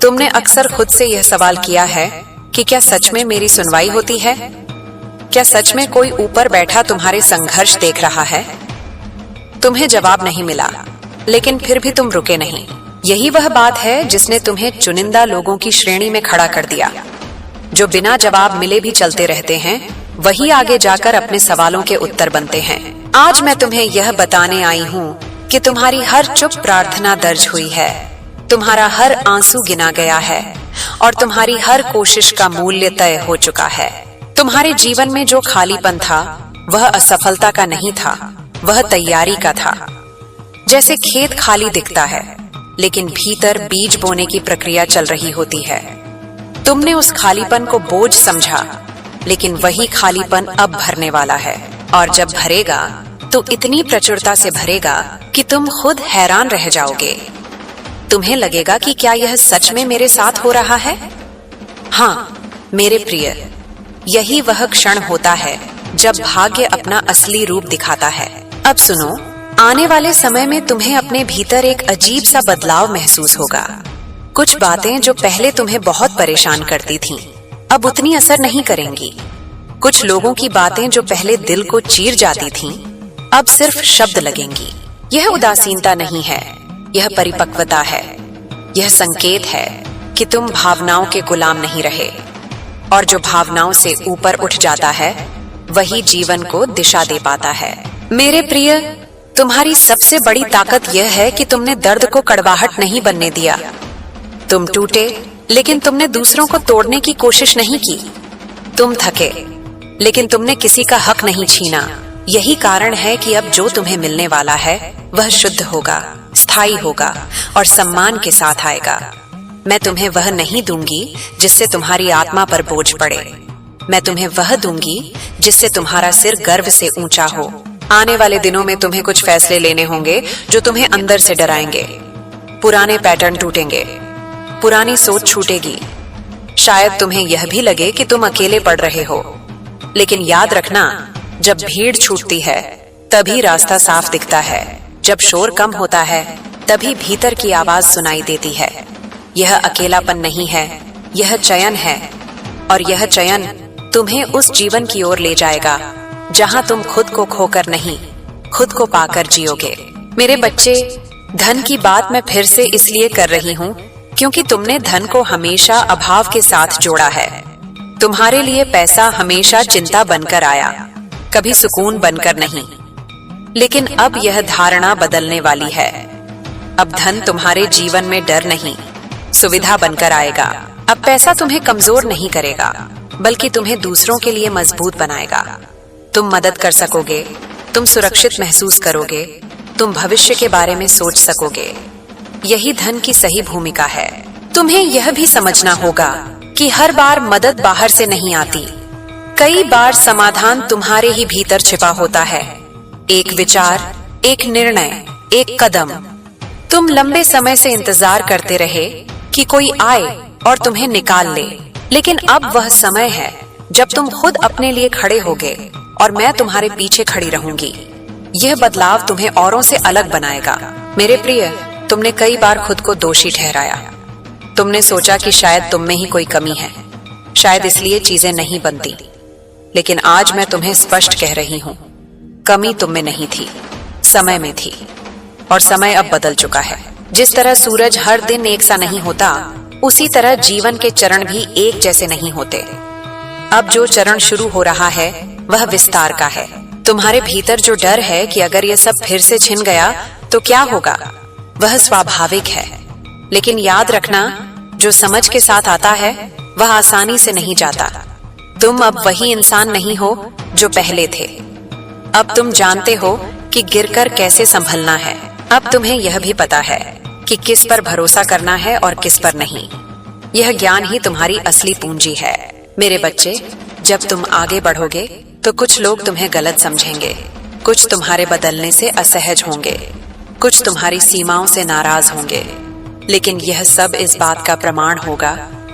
तुमने अक्सर खुद से यह सवाल किया है कि क्या सच में मेरी सुनवाई होती है? क्या सच में कोई ऊपर बैठा तुम्हारे संघर्ष देख रहा है? तुम्हें जवाब नहीं मिला, लेकिन फिर भी तुम रुके नहीं। यही वह बात है जिसने तुम्हें चुनिंदा लोगों की श्रेणी में खड़ा कर दिया। जो बिना जवाब मिले भी चलते रहते हैं, वही आगे जाकर अपने सवालों के उत्तर बनते हैं। आज मैं तुम्हें यह बताने आई हूँ कि तुम्हारी हर चुप प्रार्थना दर्ज हुई है, तुम्हारा हर आंसू गिना गया है और तुम्हारी हर कोशिश का मूल्य तय हो चुका है। तुम्हारे जीवन में जो खालीपन था, वह असफलता का नहीं था, वह तैयारी का था। जैसे खेत खाली दिखता है, लेकिन भीतर बीज बोने की प्रक्रिया चल रही होती है। तुमने उस खालीपन को बोझ समझा, लेकिन वही खालीपन अब भरने वाला है। और जब भरेगा तो इतनी प्रचुरता से भरेगा कि तुम खुद हैरान रह जाओगे। तुम्हें लगेगा कि क्या यह सच में मेरे साथ हो रहा है? हाँ मेरे प्रिय, यही वह क्षण होता है जब भाग्य अपना असली रूप दिखाता है। अब सुनो, आने वाले समय में तुम्हें अपने भीतर एक अजीब सा बदलाव महसूस होगा। कुछ बातें जो पहले तुम्हें बहुत परेशान करती थीं, अब उतनी असर नहीं करेंगी। कुछ लोगों की बातें जो पहले दिल को चीर जाती थीं, अब सिर्फ शब्द लगेंगी। यह उदासीनता नहीं है, यह परिपक्वता है। यह संकेत है कि तुम भावनाओं के गुलाम नहीं रहे, और जो भावनाओं से ऊपर उठ जाता है, वही जीवन को दिशा दे पाता है। मेरे प्रिय, तुम्हारी सबसे बड़ी ताकत यह है कि तुमने दर्द को कड़वाहट नहीं बनने दिया। तुम टूटे, लेकिन तुमने दूसरों को तोड़ने की कोशिश नहीं की। तुम थके, लेकिन तुमने किसी का हक नहीं छीना। यही कारण है कि अब जो तुम्हें मिलने वाला है, वह शुद्ध होगा, स्थायी होगा और सम्मान के साथ आएगा। मैं तुम्हें वह नहीं दूंगी जिससे तुम्हारी आत्मा पर बोझ पड़े। मैं तुम्हें वह दूंगी जिससे तुम्हारा सिर गर्व से ऊंचा हो। आने वाले दिनों में तुम्हें कुछ फैसले लेने होंगे जो तुम्हें अंदर से डराएंगे। पुराने पैटर्न टूटेंगे, पुरानी सोच छूटेगी। शायद तुम्हें यह भी लगे कि तुम अकेले पड़ रहे हो, लेकिन याद रखना, जब भीड़ छूटती है तभी रास्ता साफ दिखता है। जब शोर कम होता है, तभी भीतर की आवाज सुनाई देती है। यह अकेलापन नहीं है, यह चयन है, और यह चयन तुम्हें उस जीवन की ओर ले जाएगा जहां तुम खुद को खोकर नहीं, खुद को पाकर जियोगे। मेरे बच्चे, धन की बात मैं फिर से इसलिए कर रही हूँ क्योंकि तुमने धन को हमेशा अभाव के साथ जोड़ा है। तुम्हारे लिए पैसा हमेशा चिंता बनकर आया, कभी सुकून बनकर नहीं। लेकिन अब यह धारणा बदलने वाली है। अब धन तुम्हारे जीवन में डर नहीं, सुविधा बनकर आएगा। अब पैसा तुम्हें कमजोर नहीं करेगा, बल्कि तुम्हें दूसरों के लिए मजबूत बनाएगा। तुम मदद कर सकोगे, तुम सुरक्षित महसूस करोगे, तुम भविष्य के बारे में सोच सकोगे। यही धन की सही भूमिका है। तुम्हें यह भी समझना होगा कि हर बार मदद बाहर से नहीं आती। कई बार समाधान तुम्हारे ही भीतर छिपा होता है। एक विचार, एक निर्णय, एक कदम। तुम लंबे समय से इंतजार करते रहे कि कोई आए और तुम्हें निकाल ले, लेकिन अब वह समय है जब तुम खुद अपने लिए खड़े होगे और मैं तुम्हारे पीछे खड़ी रहूंगी। यह बदलाव तुम्हें औरों से अलग बनाएगा। मेरे प्रिय, तुमने कई बार खुद को दोषी ठहराया। तुमने सोचा कि शायद तुम में ही कोई कमी है, शायद इसलिए चीजें नहीं बनती। लेकिन आज मैं तुम्हें स्पष्ट कह रही हूँ, कमी तुम में नहीं थी, समय में थी। और समय अब बदल चुका है। जिस तरह सूरज हर दिन एक सा नहीं होता, उसी तरह जीवन के चरण भी एक जैसे नहीं होते। अब जो चरण शुरू हो रहा है वह विस्तार का है। तुम्हारे भीतर जो डर है कि अगर यह सब फिर से छिन गया तो क्या होगा, वह स्वाभाविक है। लेकिन याद रखना, जो समझ के साथ आता है वह आसानी से नहीं जाता। तुम अब वही इंसान नहीं हो जो पहले थे। अब तुम जानते हो कि गिरकर कैसे संभलना है। अब तुम्हें यह भी पता है कि किस पर भरोसा करना है और किस पर नहीं। यह ज्ञान ही तुम्हारी असली पूंजी है। मेरे बच्चे, जब तुम आगे बढ़ोगे तो कुछ लोग तुम्हें गलत समझेंगे, कुछ तुम्हारे बदलने से असहज होंगे, कुछ तुम्हारी सीमाओं से नाराज होंगे, लेकिन यह सब इस बात का प्रमाण होगा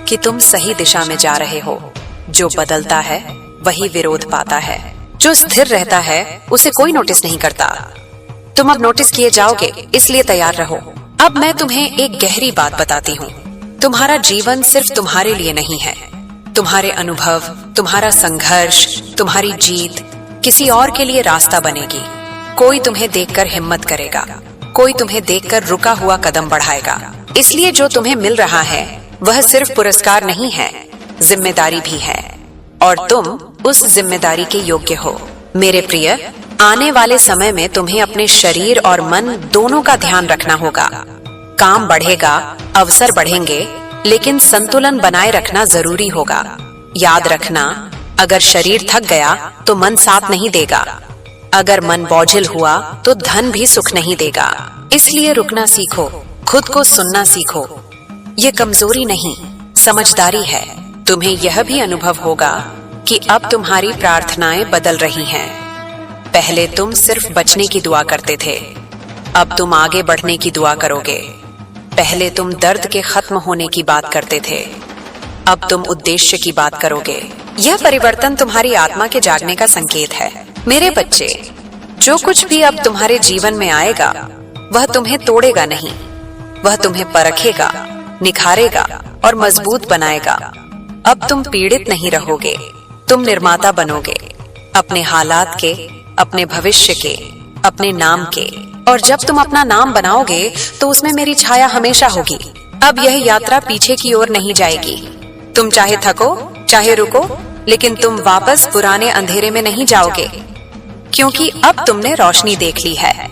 कि तुम सही दिशा में जा रहे हो। जो बदलता है वही विरोध पाता है, जो स्थिर रहता है उसे कोई नोटिस नहीं करता। तुम अब नोटिस किए जाओगे, इसलिए तैयार रहो। अब मैं तुम्हें एक गहरी बात बताती हूँ। तुम्हारा जीवन सिर्फ तुम्हारे लिए नहीं है। तुम्हारे अनुभव, तुम्हारा संघर्ष, तुम्हारी जीत किसी और के लिए रास्ता बनेगी। कोई तुम्हें देखकर हिम्मत करेगा, कोई तुम्हें देखकर रुका हुआ कदम बढ़ाएगा। इसलिए जो तुम्हें मिल रहा है वह सिर्फ पुरस्कार नहीं है, जिम्मेदारी भी है, और तुम उस जिम्मेदारी के योग्य हो। मेरे प्रिय, आने वाले समय में तुम्हें अपने शरीर और मन दोनों का ध्यान रखना होगा। काम बढ़ेगा, अवसर बढ़ेंगे, लेकिन संतुलन बनाए रखना जरूरी होगा। याद रखना, अगर शरीर थक गया तो मन साथ नहीं देगा। अगर मन बोझिल हुआ तो धन भी सुख नहीं देगा। इसलिए रुकना सीखो, खुद को सुनना सीखो। ये कमजोरी नहीं, समझदारी है। तुम्हें यह भी अनुभव होगा कि अब तुम्हारी प्रार्थनाएं बदल रही हैं। पहले तुम सिर्फ बचने की दुआ करते थे, अब तुम आगे बढ़ने की दुआ करोगे। पहले तुम दर्द के खत्म होने की बात करते थे, अब तुम उद्देश्य की बात करोगे। यह परिवर्तन तुम्हारी आत्मा के जागने का संकेत है। मेरे बच्चे, जो कुछ भी अब तुम्हारे जीवन में आएगा वह तुम्हें तोड़ेगा नहीं, वह तुम्हें परखेगा, निखारेगा और मजबूत बनाएगा। अब तुम पीड़ित नहीं रहोगे, तुम निर्माता बनोगे, अपने हालात के, अपने भविष्य के, अपने नाम के। और जब तुम अपना नाम बनाओगे तो उसमें मेरी छाया हमेशा होगी। अब यह यात्रा पीछे की ओर नहीं जाएगी। तुम चाहे थको, चाहे रुको, लेकिन तुम वापस पुराने अंधेरे में नहीं जाओगे, क्योंकि अब तुमने रोशनी देख ली है।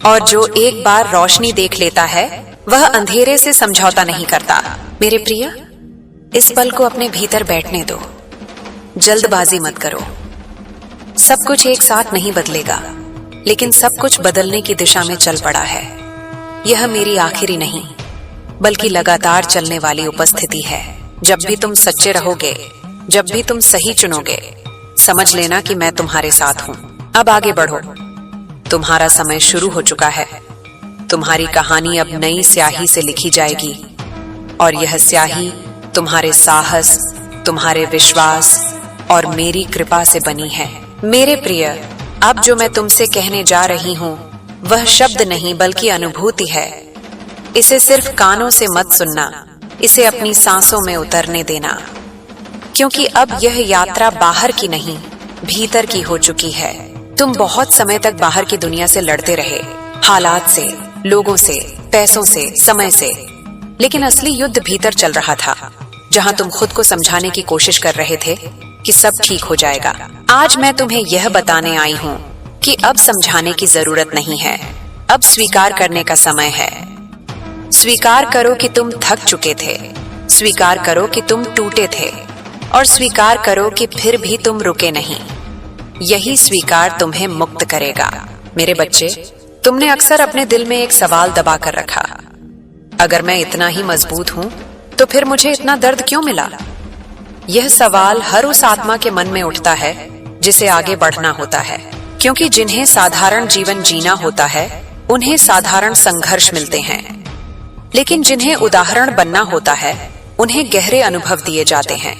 और जो एक बार रोशनी देख लेता है वह अंधेरे से समझौता नहीं करता। मेरे प्रिय, इस पल को अपने भीतर बैठने दो। जल्दबाजी मत करो। सब कुछ एक साथ नहीं बदलेगा, लेकिन सब कुछ बदलने की दिशा में चल पड़ा है। यह मेरी आखिरी नहीं, बल्कि लगातार चलने वाली उपस्थिति है। जब भी तुम सच्चे रहोगे, जब भी तुम सही चुनोगे, समझ लेना कि मैं तुम्हारे साथ हूँ। अब आगे बढ़ो, तुम्हारा समय शुरू हो चुका है। तुम्हारी कहानी अब नई स्याही से लिखी जाएगी, और यह स्याही तुम्हारे साहस, तुम्हारे विश्वास और मेरी कृपा से बनी है। मेरे प्रिय, अब जो मैं तुमसे कहने जा रही हूँ वह शब्द नहीं बल्कि अनुभूति है। इसे सिर्फ कानों से मत सुनना, इसे अपनी सांसों में उतरने देना, क्योंकि अब यह यात्रा बाहर की नहीं, भीतर की हो चुकी है। तुम बहुत समय तक बाहर की दुनिया से लड़ते रहे, हालात से, लोगों से, पैसों से, समय से, लेकिन असली युद्ध भीतर चल रहा था, जहां तुम खुद को समझाने की कोशिश कर रहे थे कि सब ठीक हो जाएगा। आज मैं तुम्हें यह बताने आई हूँ कि अब समझाने की जरूरत नहीं है, अब स्वीकार करने का समय है। स्वीकार करो कि तुम थक चुके थे, स्वीकार करो कि तुम टूटे थे, और स्वीकार करो कि फिर भी तुम रुके नहीं। यही स्वीकार तुम्हें मुक्त करेगा। मेरे बच्चे, तुमने अक्सर अपने दिल में एक सवाल दबा कर रखा, अगर मैं इतना ही मजबूत हूँ तो फिर मुझे इतना दर्द क्यों मिला? यह सवाल हर उस आत्मा के मन में उठता है जिसे आगे बढ़ना होता है, क्योंकि जिन्हें साधारण जीवन जीना होता है उन्हें साधारण संघर्ष मिलते हैं, लेकिन जिन्हें उदाहरण बनना होता है उन्हें गहरे अनुभव दिए जाते हैं।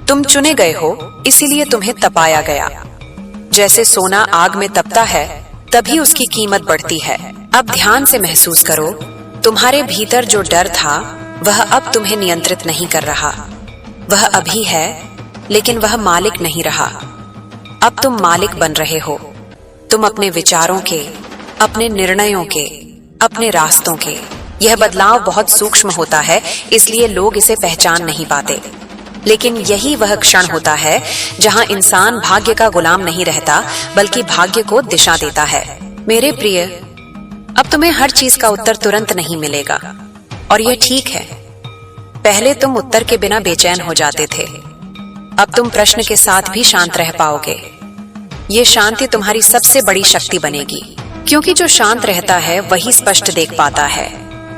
तुम चुने गए हो, इसीलिए तुम्हें तपाया गया। जैसे सोना आग में तपता है तभी उसकी कीमत बढ़ती है। अब ध्यान से महसूस करो, तुम्हारे भीतर जो डर था वह अब तुम्हें नियंत्रित नहीं कर रहा। वह अभी है, लेकिन वह मालिक नहीं रहा। अब तुम मालिक बन रहे हो। तुम अपने विचारों के, अपने निर्णयों के, अपने रास्तों के। यह बदलाव बहुत सूक्ष्म होता है, इसलिए लोग इसे पहचान नहीं पाते, लेकिन यही वह क्षण होता है जहां इंसान भाग्य का गुलाम नहीं रहता, बल्कि भाग्य को दिशा देता है। मेरे प्रिय, अब तुम्हें हर चीज का उत्तर तुरंत नहीं मिलेगा, और यह ठीक है। पहले तुम उत्तर के बिना बेचैन हो जाते थे, अब तुम प्रश्न के साथ भी शांत रह पाओगे। ये शांति तुम्हारी सबसे बड़ी शक्ति बनेगी, क्योंकि जो शांत रहता है वही स्पष्ट देख पाता है,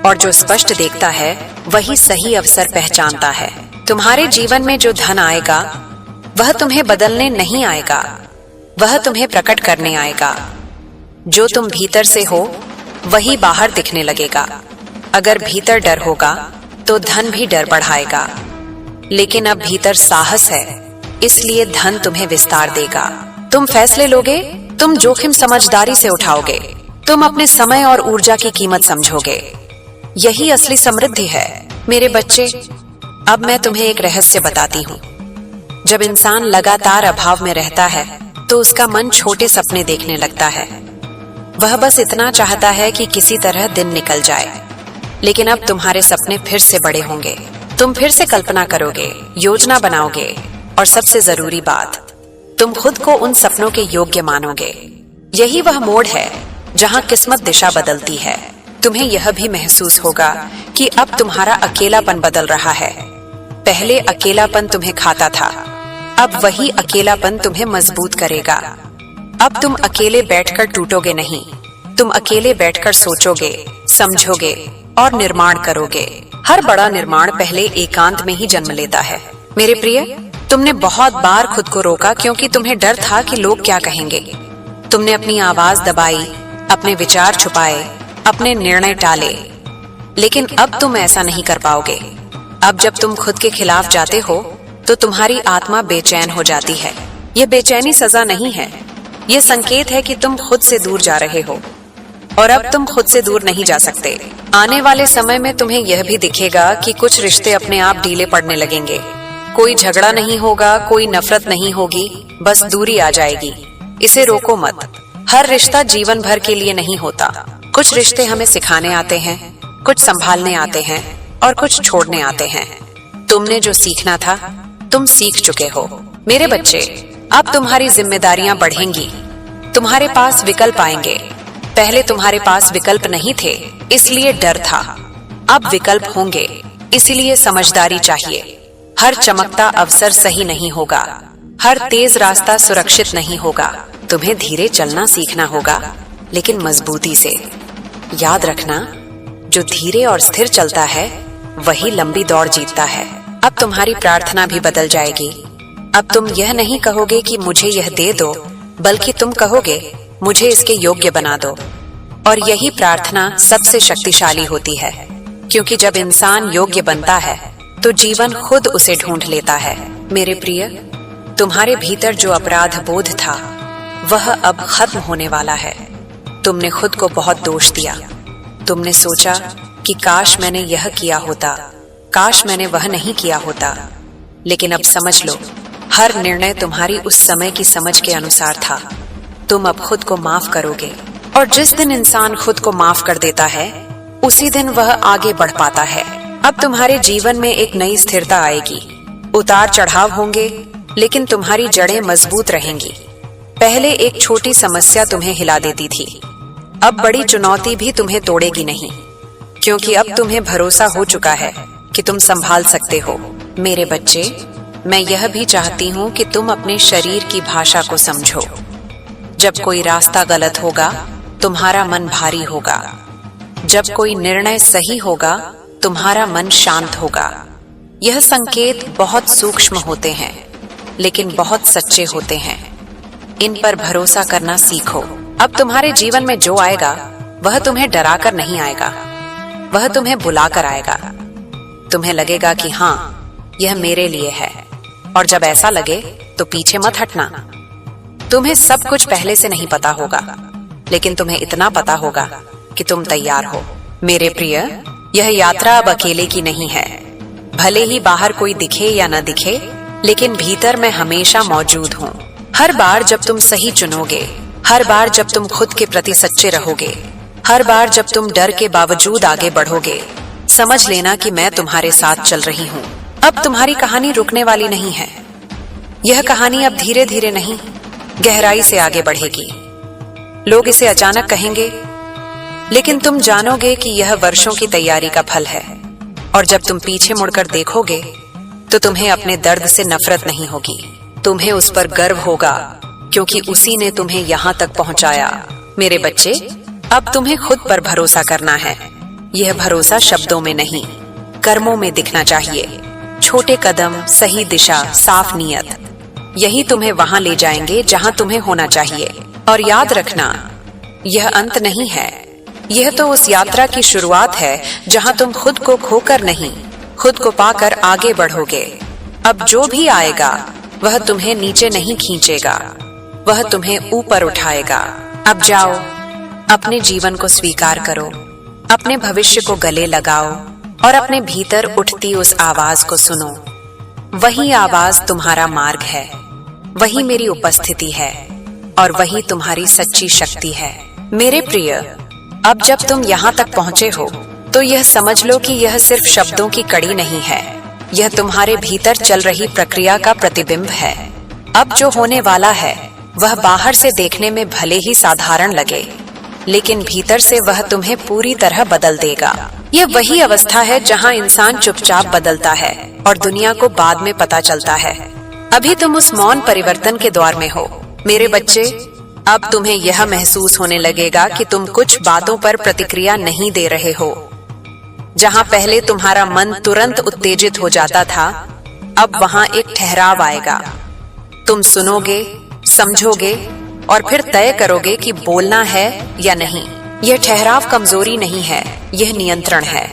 और जो स्पष्ट देखता है वही सही अवसर पहचानता है। तुम्हारे जीवन में जो धन आएगा वह तुम्हें बदलने नहीं आएगा, वह तुम्हें प्रकट करने आएगा। जो तुम भीतर से हो वही बाहर दिखने लगेगा। अगर भीतर डर होगा तो धन भी डर बढ़ाएगा, लेकिन अब भीतर साहस है, इसलिए धन तुम्हें विस्तार देगा। तुम फैसले लोगे, तुम जोखिम समझदारी से उठाओगे, तुम अपने समय और ऊर्जा की कीमत समझोगे। यही असली समृद्धि है मेरे बच्चे। अब मैं तुम्हें एक रहस्य बताती हूँ। जब इंसान लगातार अभाव में रहता है तो उसका मन छोटे सपने देखने लगता है। वह बस इतना चाहता है कि किसी तरह दिन निकल जाए। लेकिन अब तुम्हारे सपने फिर से बड़े होंगे। तुम फिर से कल्पना करोगे, योजना बनाओगे, और सबसे जरूरी बात, तुम खुद को उन सपनों के योग्य मानोगे। यही वह मोड़ है जहां किस्मत दिशा बदलती है। तुम्हें यह भी महसूस होगा कि अब तुम्हारा अकेलापन बदल रहा है। पहले अकेलापन तुम्हें खाता था, अब वही अकेलापन तुम्हें मजबूत करेगा। अब तुम अकेले बैठकर टूटोगे नहीं, तुम अकेले बैठकर सोचोगे, समझोगे और निर्माण करोगे। हर बड़ा निर्माण पहले एकांत में ही जन्म लेता है मेरे प्रिय। तुमने बहुत बार खुद को रोका क्योंकि तुम्हें डर था कि लोग क्या कहेंगे। तुमने अपनी आवाज दबाई, अपने विचार छुपाए, अपने निर्णय टाले। लेकिन अब तुम ऐसा नहीं कर पाओगे। अब जब तुम खुद के खिलाफ जाते हो तो तुम्हारी आत्मा बेचैन हो जाती है। यह बेचैनी सजा नहीं है, यह संकेत है कि तुम खुद से दूर जा रहे हो, और अब तुम खुद से दूर नहीं जा सकते। आने वाले समय में तुम्हें यह भी दिखेगा कि कुछ रिश्ते अपने आप ढीले पड़ने लगेंगे। कोई झगड़ा नहीं होगा, कोई नफरत नहीं होगी, बस दूरी आ जाएगी। इसे रोको मत। हर रिश्ता जीवन भर के लिए नहीं होता। कुछ रिश्ते हमें सिखाने आते हैं, कुछ संभालने आते हैं और कुछ छोड़ने आते हैं। तुमने जो सीखना था तुम सीख चुके हो मेरे बच्चे। अब तुम्हारी जिम्मेदारियां बढ़ेंगी, तुम्हारे पास विकल्प आएंगे। पहले तुम्हारे पास विकल्प नहीं थे, इसलिए डर था। अब विकल्प होंगे, इसलिए समझदारी चाहिए। हर चमकता अवसर सही नहीं होगा, हर तेज रास्ता सुरक्षित नहीं होगा। तुम्हें धीरे चलना सीखना होगा, लेकिन मजबूती से। याद रखना, जो धीरे और स्थिर चलता है वही लंबी दौड़ जीतता है। अब तुम्हारी प्रार्थना भी बदल जाएगी। अब तुम यह नहीं कहोगे कि मुझे यह दे दो, बल्कि तुम कहोगे मुझे इसके योग्य बना दो। और यही प्रार्थना सबसे शक्तिशाली होती है, क्योंकि जब इंसान योग्य बनता है तो जीवन खुद उसे ढूंढ लेता है मेरे प्रिय। तुम्हारे भीतर जो अपराध बोध था वह अब खत्म होने वाला है। तुमने खुद को बहुत दोष दिया। तुमने सोचा कि काश मैंने यह किया होता, काश मैंने वह नहीं किया होता। लेकिन अब समझ लो, हर निर्णय तुम्हारी उस समय की समझ के अनुसार था। तुम अब खुद को माफ करोगे, और जिस दिन इंसान खुद को माफ कर देता है उसी दिन वह आगे बढ़ पाता है। अब तुम्हारे जीवन में एक नई स्थिरता आएगी। उतार चढ़ाव होंगे, लेकिन तुम्हारी जड़ें मजबूत रहेंगी। पहले एक छोटी समस्या तुम्हें हिला देती थी, अब बड़ी चुनौती भी तुम्हें तोड़ेगी नहीं, क्योंकि अब तुम्हें भरोसा हो चुका है कि तुम संभाल सकते हो मेरे बच्चे। मैं यह भी चाहती हूँ कि तुम अपने शरीर की भाषा को समझो। जब कोई रास्ता गलत होगा तुम्हारा मन भारी होगा, जब कोई निर्णय सही होगा तुम्हारा मन शांत होगा। यह संकेत बहुत सूक्ष्म होते हैं, लेकिन बहुत सच्चे होते हैं। इन पर भरोसा करना सीखो। अब तुम्हारे जीवन में जो आएगा वह तुम्हें डराकर नहीं आएगा, वह तुम्हें बुलाकर आएगा। तुम्हें लगेगा कि हाँ, यह मेरे लिए है, और जब ऐसा लगे तो पीछे मत हटना। तुम्हें सब कुछ पहले से नहीं पता होगा, लेकिन तुम्हें इतना पता होगा कि तुम तैयार हो मेरे प्रिय। यह यात्रा अब अकेले की नहीं है। भले ही बाहर कोई दिखे या न दिखे, लेकिन भीतर मैं हमेशा मौजूद हूँ। हर बार जब तुम सही चुनोगे, हर बार जब तुम खुद के प्रति सच्चे रहोगे, हर बार जब तुम डर के बावजूद आगे बढ़ोगे, समझ लेना कि मैं तुम्हारे साथ चल रही हूँ। अब तुम्हारी कहानी रुकने वाली नहीं है। यह कहानी अब धीरे धीरे नहीं, गहराई से आगे बढ़ेगी। लोग इसे अचानक कहेंगे, लेकिन तुम जानोगे कि यह वर्षों की तैयारी का फल है। और जब तुम पीछे मुड़कर देखोगे तो तुम्हें अपने दर्द से नफरत नहीं होगी, तुम्हें उस पर गर्व होगा, क्योंकि उसी ने तुम्हें यहाँ तक पहुंचाया मेरे बच्चे। अब तुम्हें खुद पर भरोसा करना है। यह भरोसा शब्दों में नहीं, कर्मों में दिखना चाहिए। छोटे कदम, सही दिशा, साफ नीयत, यही तुम्हें वहां ले जाएंगे जहां तुम्हें होना चाहिए। और याद रखना, यह अंत नहीं है, यह तो उस यात्रा की शुरुआत है जहां तुम खुद को खोकर नहीं, खुद को पाकर आगे बढ़ोगे। अब जो भी आएगा वह तुम्हें नीचे नहीं खींचेगा, वह तुम्हें ऊपर उठाएगा। अब जाओ, अपने जीवन को स्वीकार करो, अपने भविष्य को गले लगाओ और अपने भीतर उठती उस आवाज को सुनो। वही आवाज तुम्हारा मार्ग है, वही मेरी उपस्थिति है और वही तुम्हारी सच्ची शक्ति है। मेरे प्रिय, अब जब तुम यहाँ तक पहुंचे हो तो यह समझ लो कि यह सिर्फ शब्दों की कड़ी नहीं है, यह तुम्हारे भीतर चल रही प्रक्रिया का प्रतिबिंब है। अब जो होने वाला है वह बाहर से देखने में भले ही साधारण लगे, लेकिन भीतर से वह तुम्हें पूरी तरह बदल देगा। यह वही अवस्था है जहां इंसान चुपचाप बदलता है और दुनिया को बाद में पता चलता है। अभी तुम उस मौन परिवर्तन के दौर में हो। मेरे बच्चे, अब तुम्हें यह महसूस होने लगेगा कि तुम कुछ बातों पर प्रतिक्रिया नहीं दे रहे हो। जहां पहले तुम्हारा मन तुरंत उत्तेजित हो जाता था, अब वहां एक ठहराव आएगा। तुम सुनोगे, समझोगे और फिर तय करोगे कि बोलना है या नहीं। यह ठहराव कमजोरी नहीं है, यह नियंत्रण है।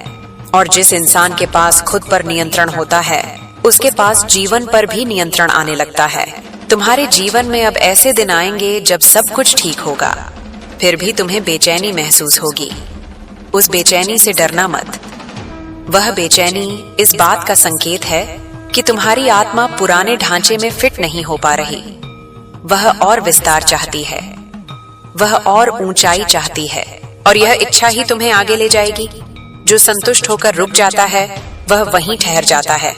और जिस इंसान के पास खुद पर नियंत्रण होता है, उसके पास जीवन पर भी नियंत्रण आने लगता है। तुम्हारे जीवन में अब ऐसे दिन आएंगे जब सब कुछ ठीक होगा, फिर भी तुम्हें बेचैनी महसूस होगी। उस बेचैनी से डरना मत। वह बेचैनी इस बात का संकेत है कि तुम्हारी आत्मा पुराने ढांचे में फिट नहीं हो पा रही। वह और विस्तार चाहती है, वह और ऊंचाई चाहती है और यह इच्छा ही तुम्हें आगे ले जाएगी। जो संतुष्ट होकर रुक जाता है वह वहीं ठहर जाता है,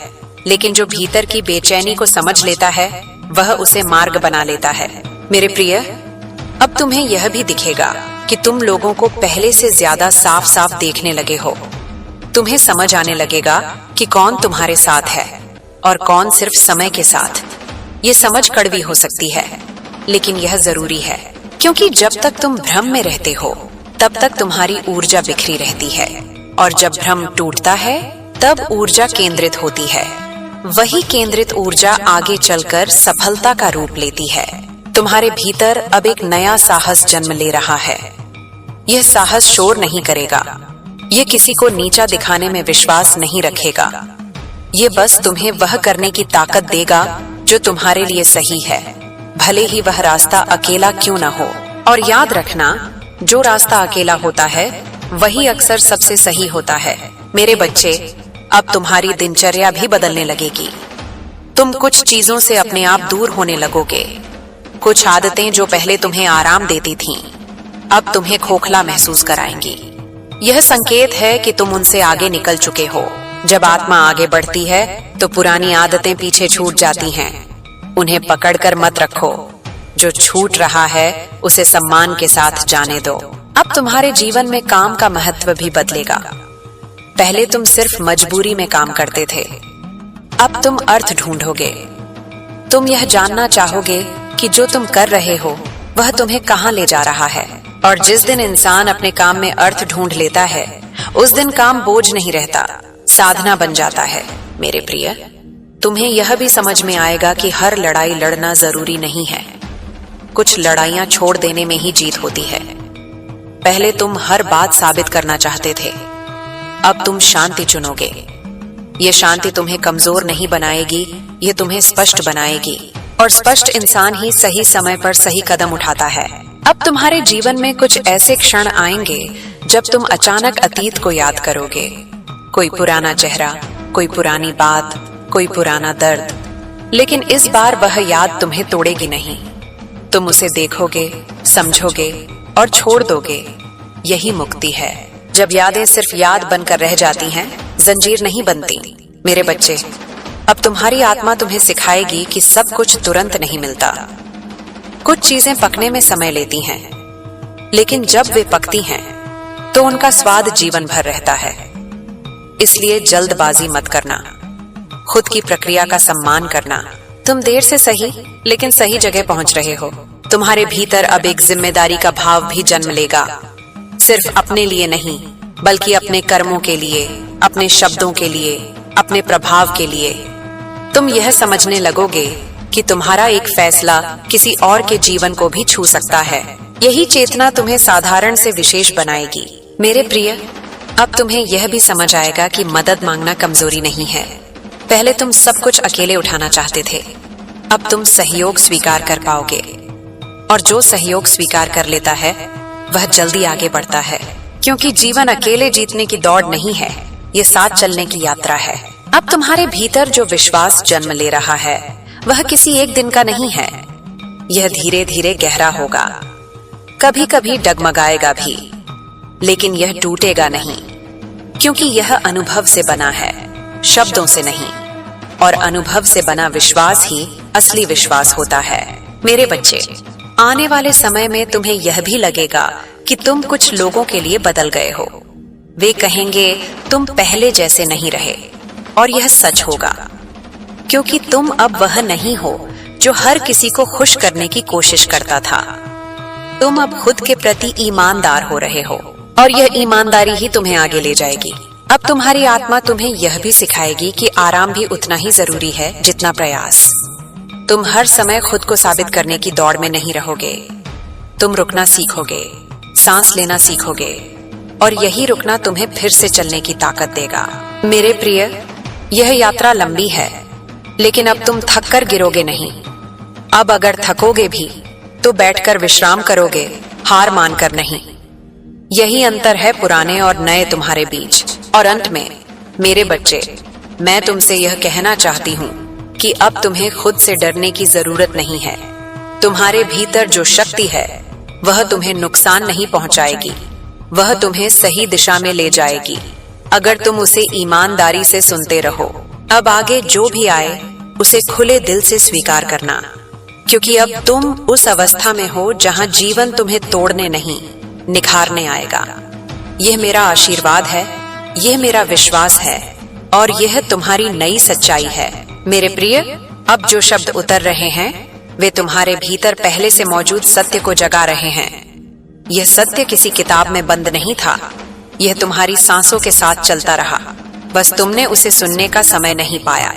लेकिन जो भीतर की बेचैनी को समझ लेता है वह उसे मार्ग बना लेता है। मेरे प्रिय, अब तुम्हें यह भी दिखेगा कि तुम लोगों को पहले से ज्यादा साफ साफ देखने लगे हो। तुम्हें समझ आने लगेगा कि कौन तुम्हारे साथ है और कौन सिर्फ समय के साथ। ये समझ कड़वी हो सकती है, लेकिन यह जरूरी है, क्योंकि जब तक तुम भ्रम में रहते हो तब तक तुम्हारी ऊर्जा बिखरी रहती है, और जब भ्रम टूटता है तब ऊर्जा केंद्रित होती है। वही केंद्रित ऊर्जा आगे चलकर सफलता का रूप लेती है। तुम्हारे भीतर अब एक नया साहस जन्म ले रहा है। यह साहस शोर नहीं करेगा, यह किसी को नीचा दिखाने में विश्वास नहीं रखेगा। ये बस तुम्हें वह करने की ताकत देगा जो तुम्हारे लिए सही है, भले ही वह रास्ता अकेला क्यों न हो। और याद रखना, जो रास्ता अकेला होता है वही अक्सर सबसे सही होता है। मेरे बच्चे, अब तुम्हारी दिनचर्या भी बदलने लगेगी। तुम कुछ चीजों से अपने आप दूर होने लगोगे। कुछ आदतें जो पहले तुम्हें आराम देती थीं, अब तुम्हें खोखला महसूस कराएंगी। यह संकेत है कि तुम उनसे आगे निकल चुके हो। जब आत्मा आगे बढ़ती है तो पुरानी आदतें पीछे छूट जाती हैं। उन्हें पकड़कर मत रखो। जो छूट रहा है उसे सम्मान के साथ जाने दो। अब तुम्हारे जीवन में काम का महत्व भी बदलेगा। पहले तुम सिर्फ मजबूरी में काम करते थे, अब तुम अर्थ ढूंढोगे। तुम यह जानना चाहोगे कि जो तुम कर रहे हो वह तुम्हें कहां ले जा रहा है। और जिस दिन इंसान अपने काम में अर्थ ढूंढ लेता है, उस दिन काम बोझ नहीं रहता, साधना बन जाता है। मेरे प्रिय, तुम्हें यह भी समझ में आएगा कि हर लड़ाई लड़ना जरूरी नहीं है। कुछ लड़ाइयां छोड़ देने में ही जीत होती है। पहले तुम हर बात साबित करना चाहते थे, अब तुम शांति चुनोगे। ये शांति तुम्हें कमजोर नहीं बनाएगी, ये तुम्हें स्पष्ट बनाएगी। और स्पष्ट इंसान ही सही समय पर सही कदम उठाता है। अब तुम्हारे जीवन में कुछ ऐसे क्षण आएंगे जब तुम अचानक अतीत को याद करोगे। कोई पुराना चेहरा, कोई पुरानी बात, कोई पुराना दर्द, लेकिन इस बार वह याद तुम्हें तोड़ेगी नहीं। तुम उसे देखोगे, समझोगे और छोड़ दोगे। यही मुक्ति है। जब यादें सिर्फ याद बनकर रह जाती हैं, जंजीर नहीं बनती। मेरे बच्चे, अब तुम्हारी आत्मा तुम्हें सिखाएगी कि सब कुछ तुरंत नहीं मिलता। कुछ चीजें पकने में समय लेती हैं, लेकिन जब वे पकती हैं तो उनका स्वाद जीवन भर रहता है। इसलिए जल्दबाजी मत करना, खुद की प्रक्रिया का सम्मान करना। तुम देर से सही, लेकिन सही जगह पहुंच रहे हो। तुम्हारे भीतर अब एक जिम्मेदारी का भाव भी जन्म लेगा, सिर्फ अपने लिए नहीं, बल्कि अपने कर्मों के लिए, अपने शब्दों के लिए, अपने प्रभाव के लिए। तुम यह समझने लगोगे कि तुम्हारा एक फैसला किसी और के जीवन को भी छू सकता है। यही चेतना तुम्हें साधारण से विशेष बनाएगी। मेरे प्रिय, अब तुम्हें यह भी समझ आएगा कि मदद मांगना कमजोरी नहीं है। पहले तुम सब कुछ अकेले उठाना चाहते थे, अब तुम सहयोग स्वीकार कर पाओगे। और जो सहयोग स्वीकार कर लेता है वह जल्दी आगे बढ़ता है, क्योंकि जीवन अकेले जीतने की दौड़ नहीं है, ये साथ चलने की यात्रा है। अब तुम्हारे भीतर जो विश्वास जन्म ले रहा है वह किसी एक दिन का नहीं है। यह धीरे धीरे गहरा होगा, कभी कभी डगमगाएगा भी, लेकिन यह टूटेगा नहीं, क्योंकि यह अनुभव से बना है, शब्दों से नहीं। और अनुभव से बना विश्वास ही असली विश्वास होता है। मेरे बच्चे, आने वाले समय में तुम्हें यह भी लगेगा कि तुम कुछ लोगों के लिए बदल गए हो। वे कहेंगे तुम पहले जैसे नहीं रहे, और यह सच होगा, क्योंकि तुम अब वह नहीं हो जो हर किसी को खुश करने की कोशिश करता था। तुम अब खुद के प्रति ईमानदार हो रहे हो, और यह ईमानदारी ही तुम्हें आगे ले जाएगी। अब तुम्हारी आत्मा तुम्हें यह भी सिखाएगी कि आराम भी उतना ही जरूरी है जितना प्रयास। तुम हर समय खुद को साबित करने की दौड़ में नहीं रहोगे। तुम रुकना सीखोगे, सांस लेना सीखोगे, और यही रुकना तुम्हें फिर से चलने की ताकत देगा। मेरे प्रिय, यह यात्रा लंबी है, लेकिन अब तुम थक कर गिरोगे नहीं। अब अगर थकोगे भी तो बैठकर विश्राम करोगे, हार मानकर नहीं। यही अंतर है पुराने और नए तुम्हारे बीच। और अंत में मेरे बच्चे, मैं तुमसे यह कहना चाहती हूँ कि अब तुम्हें खुद से डरने की जरूरत नहीं है। तुम्हारे भीतर जो शक्ति है वह तुम्हें नुकसान नहीं पहुंचाएगी, वह तुम्हें सही दिशा में ले जाएगी, अगर तुम उसे ईमानदारी से सुनते रहो। अब आगे जो भी आए उसे खुले दिल से स्वीकार करना, क्योंकि अब तुम उस अवस्था में हो जहां जीवन तुम्हें तोड़ने नहीं, निखारने आएगा। यह मेरा आशीर्वाद है, यह मेरा विश्वास है, और यह तुम्हारी नई सच्चाई है। मेरे प्रिय, अब जो शब्द उतर रहे हैं वे तुम्हारे भीतर पहले से मौजूद सत्य को जगा रहे हैं। यह सत्य किसी किताब में बंद नहीं था, यह तुम्हारी सांसों के साथ चलता रहा, बस तुमने उसे सुनने का समय नहीं पाया।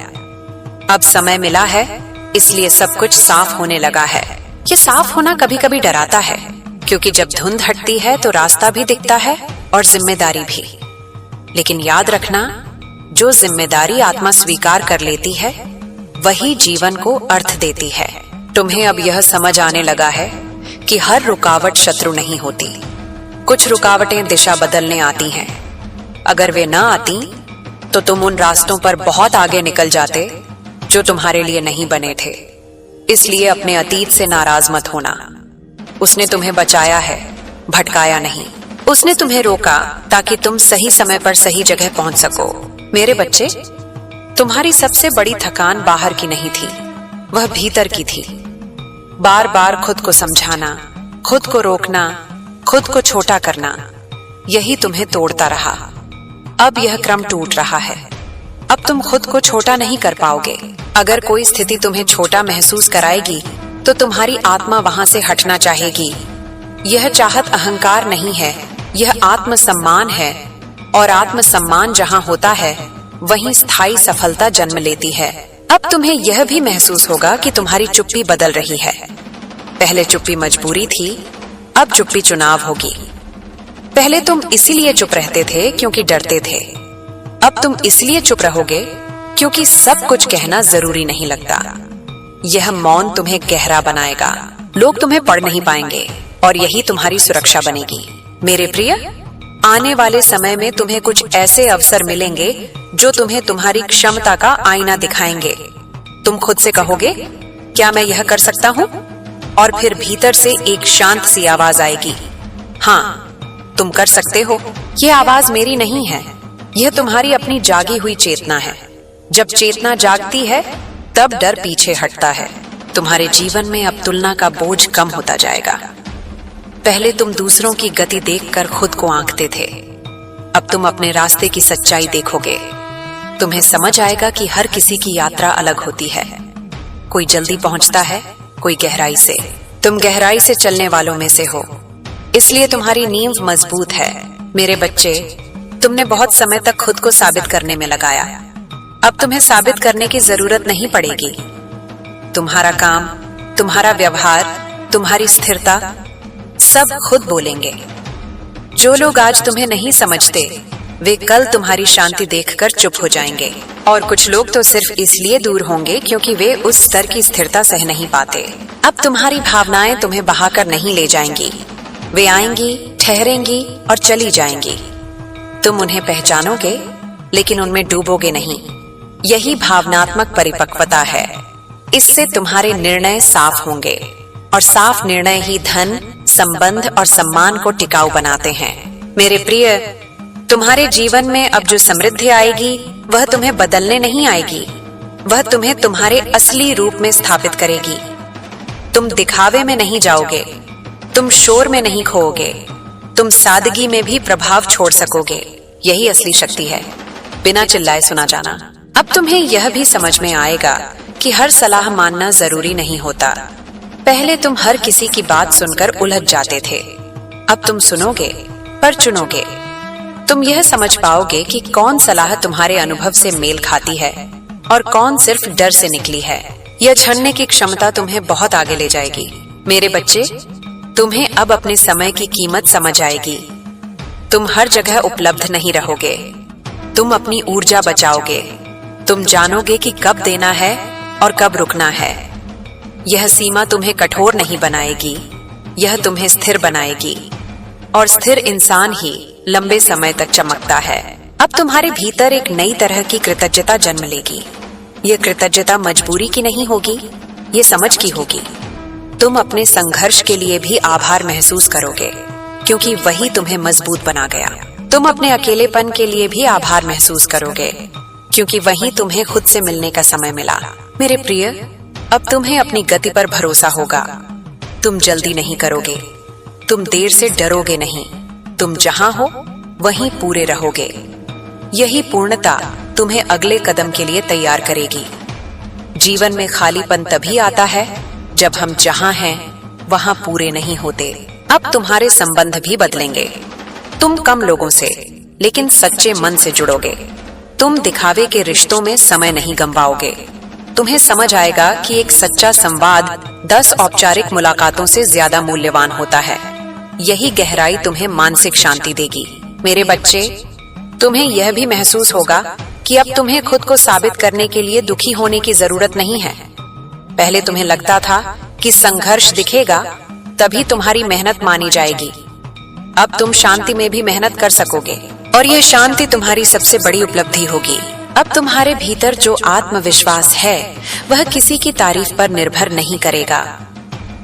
अब समय मिला है, इसलिए सब कुछ साफ होने लगा है। ये साफ होना कभी कभी डराता है, क्योंकि जब धुंध हटती है तो रास्ता भी दिखता है और जिम्मेदारी भी। लेकिन याद रखना, जो जिम्मेदारी आत्मा स्वीकार कर लेती है वही जीवन को अर्थ देती है। तुम्हें अब यह समझ आने लगा है कि हर रुकावट शत्रु नहीं होती। कुछ रुकावटें दिशा बदलने आती हैं। अगर वे न आती तो तुम उन रास्तों पर बहुत आगे निकल जाते जो तुम्हारे लिए नहीं बने थे। इसलिए अपने अतीत से नाराज मत होना। उसने तुम्हें बचाया है, भटकाया नहीं। उसने तुम्हें रोका ताकि तुम सही समय पर सही जगह पहुंच सको। मेरे बच्चे, तुम्हारी सबसे बड़ी थकान बाहर की नहीं थी, वह भीतर की थी। बार बार खुद को समझाना, खुद को रोकना, खुद को छोटा करना, यही तुम्हें तोड़ता रहा। अब यह क्रम टूट रहा है। अब तुम खुद को छोटा नहीं कर पाओगे। अगर कोई स्थिति तुम्हें छोटा महसूस कराएगी तो तुम्हारी आत्मा वहां से हटना चाहेगी। यह चाहत अहंकार नहीं है, यह आत्मसम्मान है, और आत्मसम्मान जहां होता है वहीं स्थायी सफलता जन्म लेती है। अब तुम्हें यह भी महसूस होगा कि तुम्हारी चुप्पी बदल रही है। पहले चुप्पी मजबूरी थी, अब चुप्पी चुनाव होगी। पहले तुम इसीलिए चुप रहते थे क्योंकि डरते थे, अब तुम इसलिए चुप रहोगे क्योंकि सब कुछ कहना जरूरी नहीं लगता। यह मौन तुम्हें गहरा बनाएगा, लोग तुम्हें पढ़ नहीं पाएंगे, और यही तुम्हारी सुरक्षा बनेगी। मेरे प्रिय, आने वाले समय में तुम्हें कुछ ऐसे अवसर मिलेंगे जो तुम्हें तुम्हारी क्षमता का आईना दिखाएंगे। तुम खुद से कहोगे, क्या मैं यह कर सकता हूँ? और फिर भीतर से एक शांत सी आवाज आएगी, हाँ तुम कर सकते हो। यह आवाज मेरी नहीं है, यह तुम्हारी अपनी जागी हुई चेतना है। जब चेतना जागती है तब डर पीछे हटता है। तुम्हारे जीवन में अब तुलना का बोझ कम होता जाएगा। पहले तुम दूसरों की गति देखकर खुद को आंकते थे, अब तुम अपने रास्ते की सच्चाई देखोगे। तुम्हें समझ आएगा कि हर किसी की यात्रा अलग होती है। कोई जल्दी पहुंचता है, कोई गहराई से। तुम गहराई से चलने वालों में से हो, इसलिए तुम्हारी नींव मजबूत है। मेरे बच्चे, तुमने बहुत समय तक खुद को साबित करने में लगाया, अब तुम्हें साबित करने की जरूरत नहीं पड़ेगी। तुम्हारा काम, तुम्हारा व्यवहार, तुम्हारी स्थिरता सब खुद बोलेंगे। जो लोग आज तुम्हें नहीं समझते वे कल तुम्हारी शांति देखकर चुप हो जाएंगे, और कुछ लोग तो सिर्फ इसलिए दूर होंगे क्योंकि वे उस स्तर की स्थिरता सह नहीं पाते। अब तुम्हारी भावनाएं तुम्हें बहाकर नहीं ले जाएंगी, वे आएंगी, ठहरेंगी और चली जाएंगी। तुम उन्हें पहचानोगे लेकिन उनमें डूबोगे नहीं। यही भावनात्मक परिपक्वता है। इससे तुम्हारे निर्णय साफ होंगे, और साफ निर्णय ही धन, संबंध और सम्मान को टिकाऊ बनाते हैं। मेरे प्रिय, तुम्हारे जीवन में अब जो समृद्धि आएगी वह तुम्हें बदलने नहीं आएगी, वह तुम्हें तुम्हारे असली रूप में स्थापित करेगी। तुम दिखावे में नहीं जाओगे, तुम शोर में नहीं खोओगे, तुम सादगी में भी प्रभाव छोड़ सकोगे। यही असली शक्ति है, बिना चिल्लाए सुना जाना। अब तुम्हें यह भी समझ में आएगा कि हर सलाह मानना जरूरी नहीं होता। पहले तुम हर किसी की बात सुनकर उलझ जाते थे, अब तुम सुनोगे पर चुनोगे। तुम यह समझ पाओगे कि कौन सलाह तुम्हारे अनुभव से मेल खाती है और कौन सिर्फ डर से निकली है। यह छानने की क्षमता तुम्हें बहुत आगे ले जाएगी। मेरे बच्चे, तुम्हें अब अपने समय की कीमत समझ आएगी। तुम हर जगह उपलब्ध नहीं रहोगे, तुम अपनी ऊर्जा बचाओगे। तुम जानोगे कि कब देना है और कब रुकना है। यह सीमा तुम्हें कठोर नहीं बनाएगी, यह तुम्हें स्थिर बनाएगी, और स्थिर इंसान ही लंबे समय तक चमकता है। अब तुम्हारे भीतर एक नई तरह की कृतज्ञता जन्म लेगी। यह कृतज्ञता मजबूरी की नहीं होगी, ये समझ की होगी। तुम अपने संघर्ष के लिए भी आभार महसूस करोगे, क्योंकि वही तुम्हें मजबूत बना गया। तुम अपने अकेलेपन के लिए भी आभार महसूस करोगे, क्योंकि वही तुम्हें खुद से मिलने का समय मिला। मेरे प्रिय, अब तुम्हें अपनी गति पर भरोसा होगा। तुम जल्दी नहीं करोगे, तुम देर से डरोगे नहीं। तुम जहां हो वहीं पूरे रहोगे। यही पूर्णता तुम्हें अगले कदम के लिए तैयार करेगी। जीवन में खालीपन तभी आता है जब हम जहां हैं वहां पूरे नहीं होते। अब तुम्हारे संबंध भी बदलेंगे। तुम कम लोगों से लेकिन सच्चे मन से जुड़ोगे। तुम दिखावे के रिश्तों में समय नहीं गंवाओगे। तुम्हें समझ आएगा कि एक सच्चा संवाद 10 औपचारिक मुलाकातों से ज्यादा मूल्यवान होता है। यही गहराई तुम्हें मानसिक शांति देगी। मेरे बच्चे, तुम्हें यह भी महसूस होगा कि अब तुम्हें खुद को साबित करने के लिए दुखी होने की जरूरत नहीं है। पहले तुम्हें लगता था कि संघर्ष दिखेगा तभी तुम्हारी मेहनत मानी जाएगी। अब तुम शांति में भी मेहनत कर सकोगे, और यह शांति तुम्हारी सबसे बड़ी उपलब्धि होगी। अब तुम्हारे भीतर जो आत्मविश्वास है वह किसी की तारीफ पर निर्भर नहीं करेगा।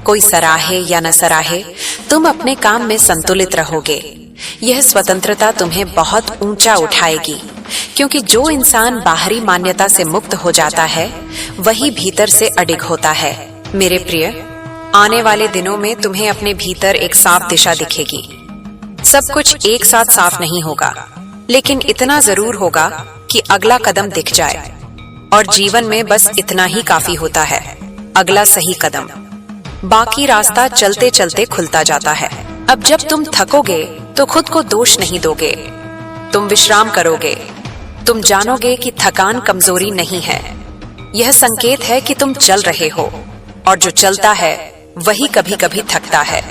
कोई सराहे या न सराहे, तुम अपने काम में संतुलित रहोगे। यह स्वतंत्रता तुम्हें बहुत ऊंचा उठाएगी, क्योंकि जो इंसान बाहरी मान्यता से मुक्त हो जाता है वही भीतर से अडिग होता है। मेरे प्रिय, आने वाले दिनों में तुम्हें अपने भीतर एक साफ दिशा दिखेगी। सब कुछ एक साथ साफ नहीं होगा, लेकिन इतना जरूर होगा कि अगला कदम दिख जाए, और जीवन में बस इतना ही काफी होता है, अगला सही कदम। बाकी रास्ता चलते चलते खुलता जाता है। अब जब तुम थकोगे तो खुद को दोष नहीं दोगे, तुम विश्राम करोगे। तुम जानोगे कि थकान कमजोरी नहीं है, यह संकेत है कि तुम चल रहे हो, और जो चलता है वही कभी कभी थकता है।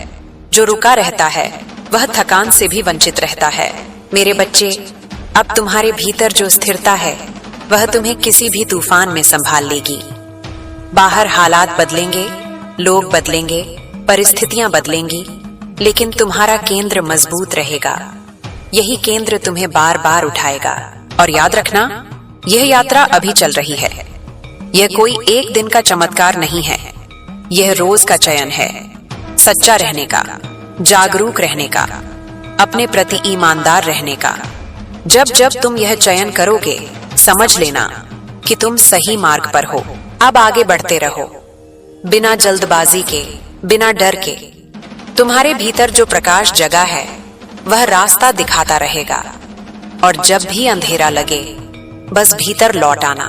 जो रुका रहता है वह थकान से भी वंचित रहता है। मेरे बच्चे, अब तुम्हारे भीतर जो स्थिरता है वह तुम्हें किसी भी तूफान में संभाल लेगी। बाहर हालात बदलेंगे, लोग बदलेंगे, परिस्थितियां बदलेंगी, लेकिन तुम्हारा केंद्र मजबूत रहेगा। यही केंद्र तुम्हें बार बार उठाएगा। और याद रखना, यह यात्रा अभी चल रही है। यह कोई एक दिन का चमत्कार नहीं है, यह रोज का चयन है। सच्चा रहने का, जागरूक रहने का, अपने प्रति ईमानदार रहने का। जब जब तुम यह चयन करोगे, समझ लेना कि तुम सही मार्ग पर हो। अब आगे बढ़ते रहो, बिना जल्दबाजी के, बिना डर के। तुम्हारे भीतर जो प्रकाश जगा है वह रास्ता दिखाता रहेगा, और जब भी अंधेरा लगे बस भीतर लौट आना।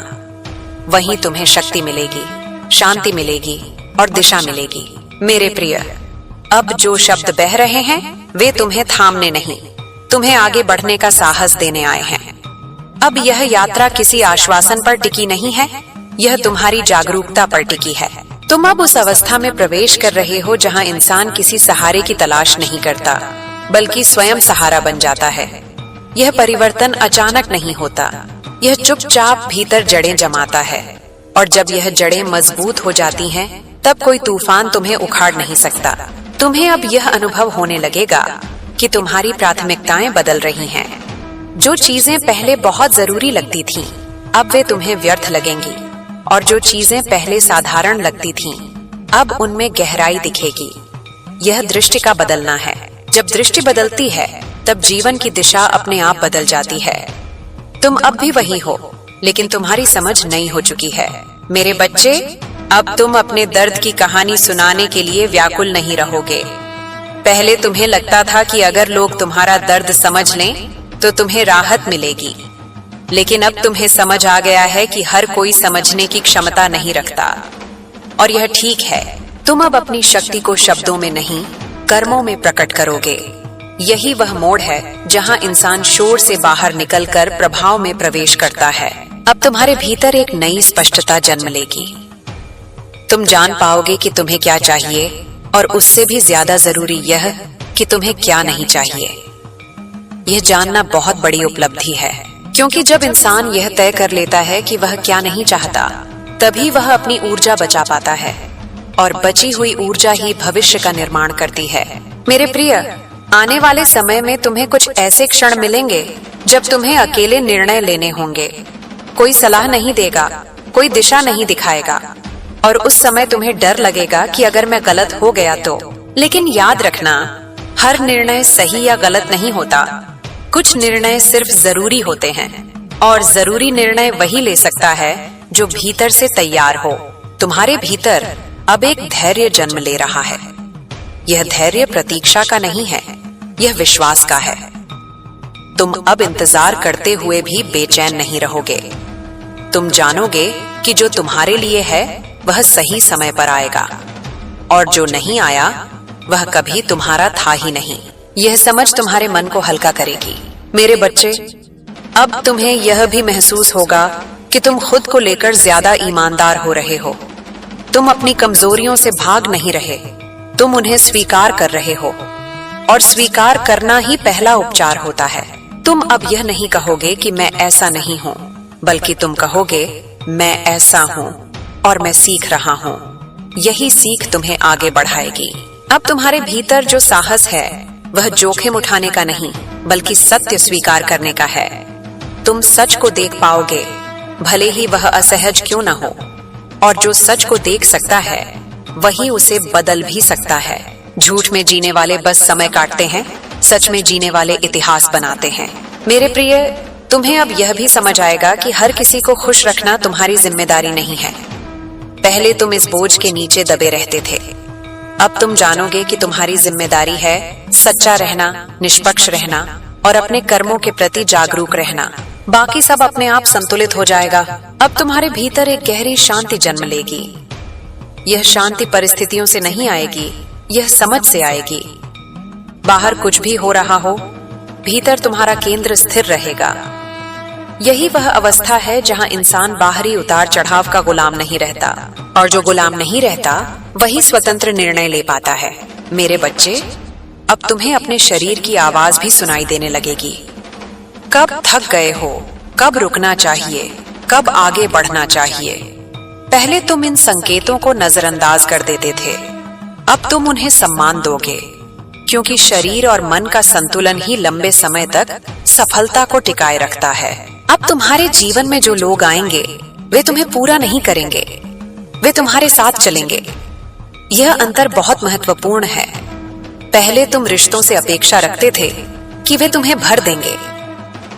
वहीं तुम्हें शक्ति मिलेगी, शांति मिलेगी और दिशा मिलेगी। मेरे प्रिय, अब जो शब्द बह रहे हैं वे तुम्हें थामने नहीं, तुम्हें आगे बढ़ने का साहस देने आए हैं। अब यह यात्रा किसी आश्वासन पर टिकी नहीं है, यह तुम्हारी जागरूकता पर टिकी है। तुम अब उस अवस्था में प्रवेश कर रहे हो जहां इंसान किसी सहारे की तलाश नहीं करता, बल्कि स्वयं सहारा बन जाता है। यह परिवर्तन अचानक नहीं होता, यह चुपचाप भीतर जड़ें जमाता है, और जब यह जड़ें मजबूत हो जाती हैं, तब कोई तूफान तुम्हें उखाड़ नहीं सकता। तुम्हें अब यह अनुभव होने लगेगा कि तुम्हारी प्राथमिकताएं बदल रही हैं। जो चीजें पहले बहुत जरूरी लगती थीं, अब वे तुम्हें व्यर्थ लगेंगी, और जो चीजें पहले साधारण लगती थीं, अब उनमें गहराई दिखेगी। यह दृष्टि का बदलना है। जब दृष्टि बदलती है, तब जीवन की दिशा अपने आप बदल जाती है। तुम अब भी वही हो, लेकिन तुम्हारी समझ नई हो चुकी है। मेरे बच्चे, अब तुम अपने दर्द की कहानी सुनाने के लिए व्याकुल नहीं रहोगे। पहले तुम्हें लगता था कि अगर लोग तुम्हारा दर्द समझ लें तो तुम्हें राहत मिलेगी, लेकिन अब तुम्हें समझ आ गया है कि हर कोई समझने की क्षमता नहीं रखता। और यह ठीक है। तुम अब अपनी शक्ति को शब्दों में नहीं, कर्मों में प्रकट करोगे। यही वह मोड़ है जहां इंसान शोर से बाहर निकलकर प्रभाव में प्रवेश करता है। अब तुम्हारे भीतर एक नई स्पष्टता जन्म लेगी। तुम जान पाओगे कि तुम्हें क्या चाहिए, और उससे भी ज्यादा जरूरी यह कि तुम्हें क्या नहीं चाहिए। यह जानना बहुत बड़ी उपलब्धि है, क्योंकि जब इंसान यह तय कर लेता है कि वह क्या नहीं चाहता, तभी वह अपनी ऊर्जा बचा पाता है, और बची हुई ऊर्जा ही भविष्य का निर्माण करती है। मेरे प्रिय, आने वाले समय में तुम्हें कुछ ऐसे क्षण मिलेंगे जब तुम्हें अकेले निर्णय लेने होंगे। कोई सलाह नहीं देगा, कोई दिशा नहीं दिखाएगा, और उस समय तुम्हें डर लगेगा कि अगर मैं गलत हो गया तो। लेकिन याद रखना, हर निर्णय सही या गलत नहीं होता। कुछ निर्णय सिर्फ जरूरी होते हैं, और जरूरी निर्णय वही ले सकता है जो भीतर से तैयार हो। तुम्हारे भीतर अब एक धैर्य जन्म ले रहा है। यह धैर्य प्रतीक्षा का नहीं है, यह विश्वास का है। तुम अब इंतजार करते हुए भी बेचैन नहीं रहोगे। तुम जानोगे कि जो तुम्हारे लिए है वह सही समय पर आएगा, और जो नहीं आया वह कभी तुम्हारा था ही नहीं। यह समझ तुम्हारे मन को हल्का करेगी। मेरे बच्चे, अब तुम्हें यह भी महसूस होगा कि तुम खुद को लेकर ज्यादा ईमानदार हो रहे हो। तुम अपनी कमजोरियों से भाग नहीं रहे, तुम उन्हें स्वीकार कर रहे हो, और स्वीकार करना ही पहला उपचार होता है। तुम अब यह नहीं कहोगे कि मैं ऐसा नहीं हूं, बल्कि तुम कहोगे मैं ऐसा हूं और मैं सीख रहा हूं। यही सीख तुम्हें आगे बढ़ाएगी। अब तुम्हारे भीतर जो साहस है वह जोखिम उठाने का नहीं, बल्कि सत्य स्वीकार करने का है। तुम सच को देख पाओगे, भले ही वह असहज क्यों न हो, और जो सच को देख सकता है वही उसे बदल भी सकता है। झूठ में जीने वाले बस समय काटते हैं, सच में जीने वाले इतिहास बनाते हैं। मेरे प्रिय, तुम्हें अब यह भी समझ आएगा कि हर किसी को खुश रखना तुम्हारी जिम्मेदारी नहीं है। पहले तुम इस बोझ के नीचे दबे रहते थे, अब तुम जानोगे कि तुम्हारी जिम्मेदारी है सच्चा रहना, निष्पक्ष रहना, और अपने कर्मों के प्रति जागरूक रहना। बाकी सब अपने आप संतुलित हो जाएगा। अब तुम्हारे भीतर एक गहरी शांति जन्म लेगी। यह शांति परिस्थितियों से नहीं आएगी, यह समझ से आएगी। बाहर कुछ भी हो रहा हो, भीतर तुम्हारा केंद्र स्थिर रहेगा। यही वह अवस्था है जहां इंसान बाहरी उतार चढ़ाव का गुलाम नहीं रहता, और जो गुलाम नहीं रहता वही स्वतंत्र निर्णय ले पाता है। मेरे बच्चे, अब तुम्हें अपने शरीर की आवाज भी सुनाई देने लगेगी। कब थक गए हो, कब रुकना चाहिए, कब आगे बढ़ना चाहिए। पहले तुम इन संकेतों को नजरअंदाज कर देते थे, अब तुम उन्हें सम्मान दोगे, क्योंकि शरीर और मन का संतुलन ही लंबे समय तक सफलता को टिकाए रखता है। अब तुम्हारे जीवन में जो लोग आएंगे वे तुम्हें पूरा नहीं करेंगे, वे तुम्हारे साथ चलेंगे। यह अंतर बहुत महत्वपूर्ण है। पहले तुम रिश्तों से अपेक्षा रखते थे कि वे तुम्हें भर देंगे,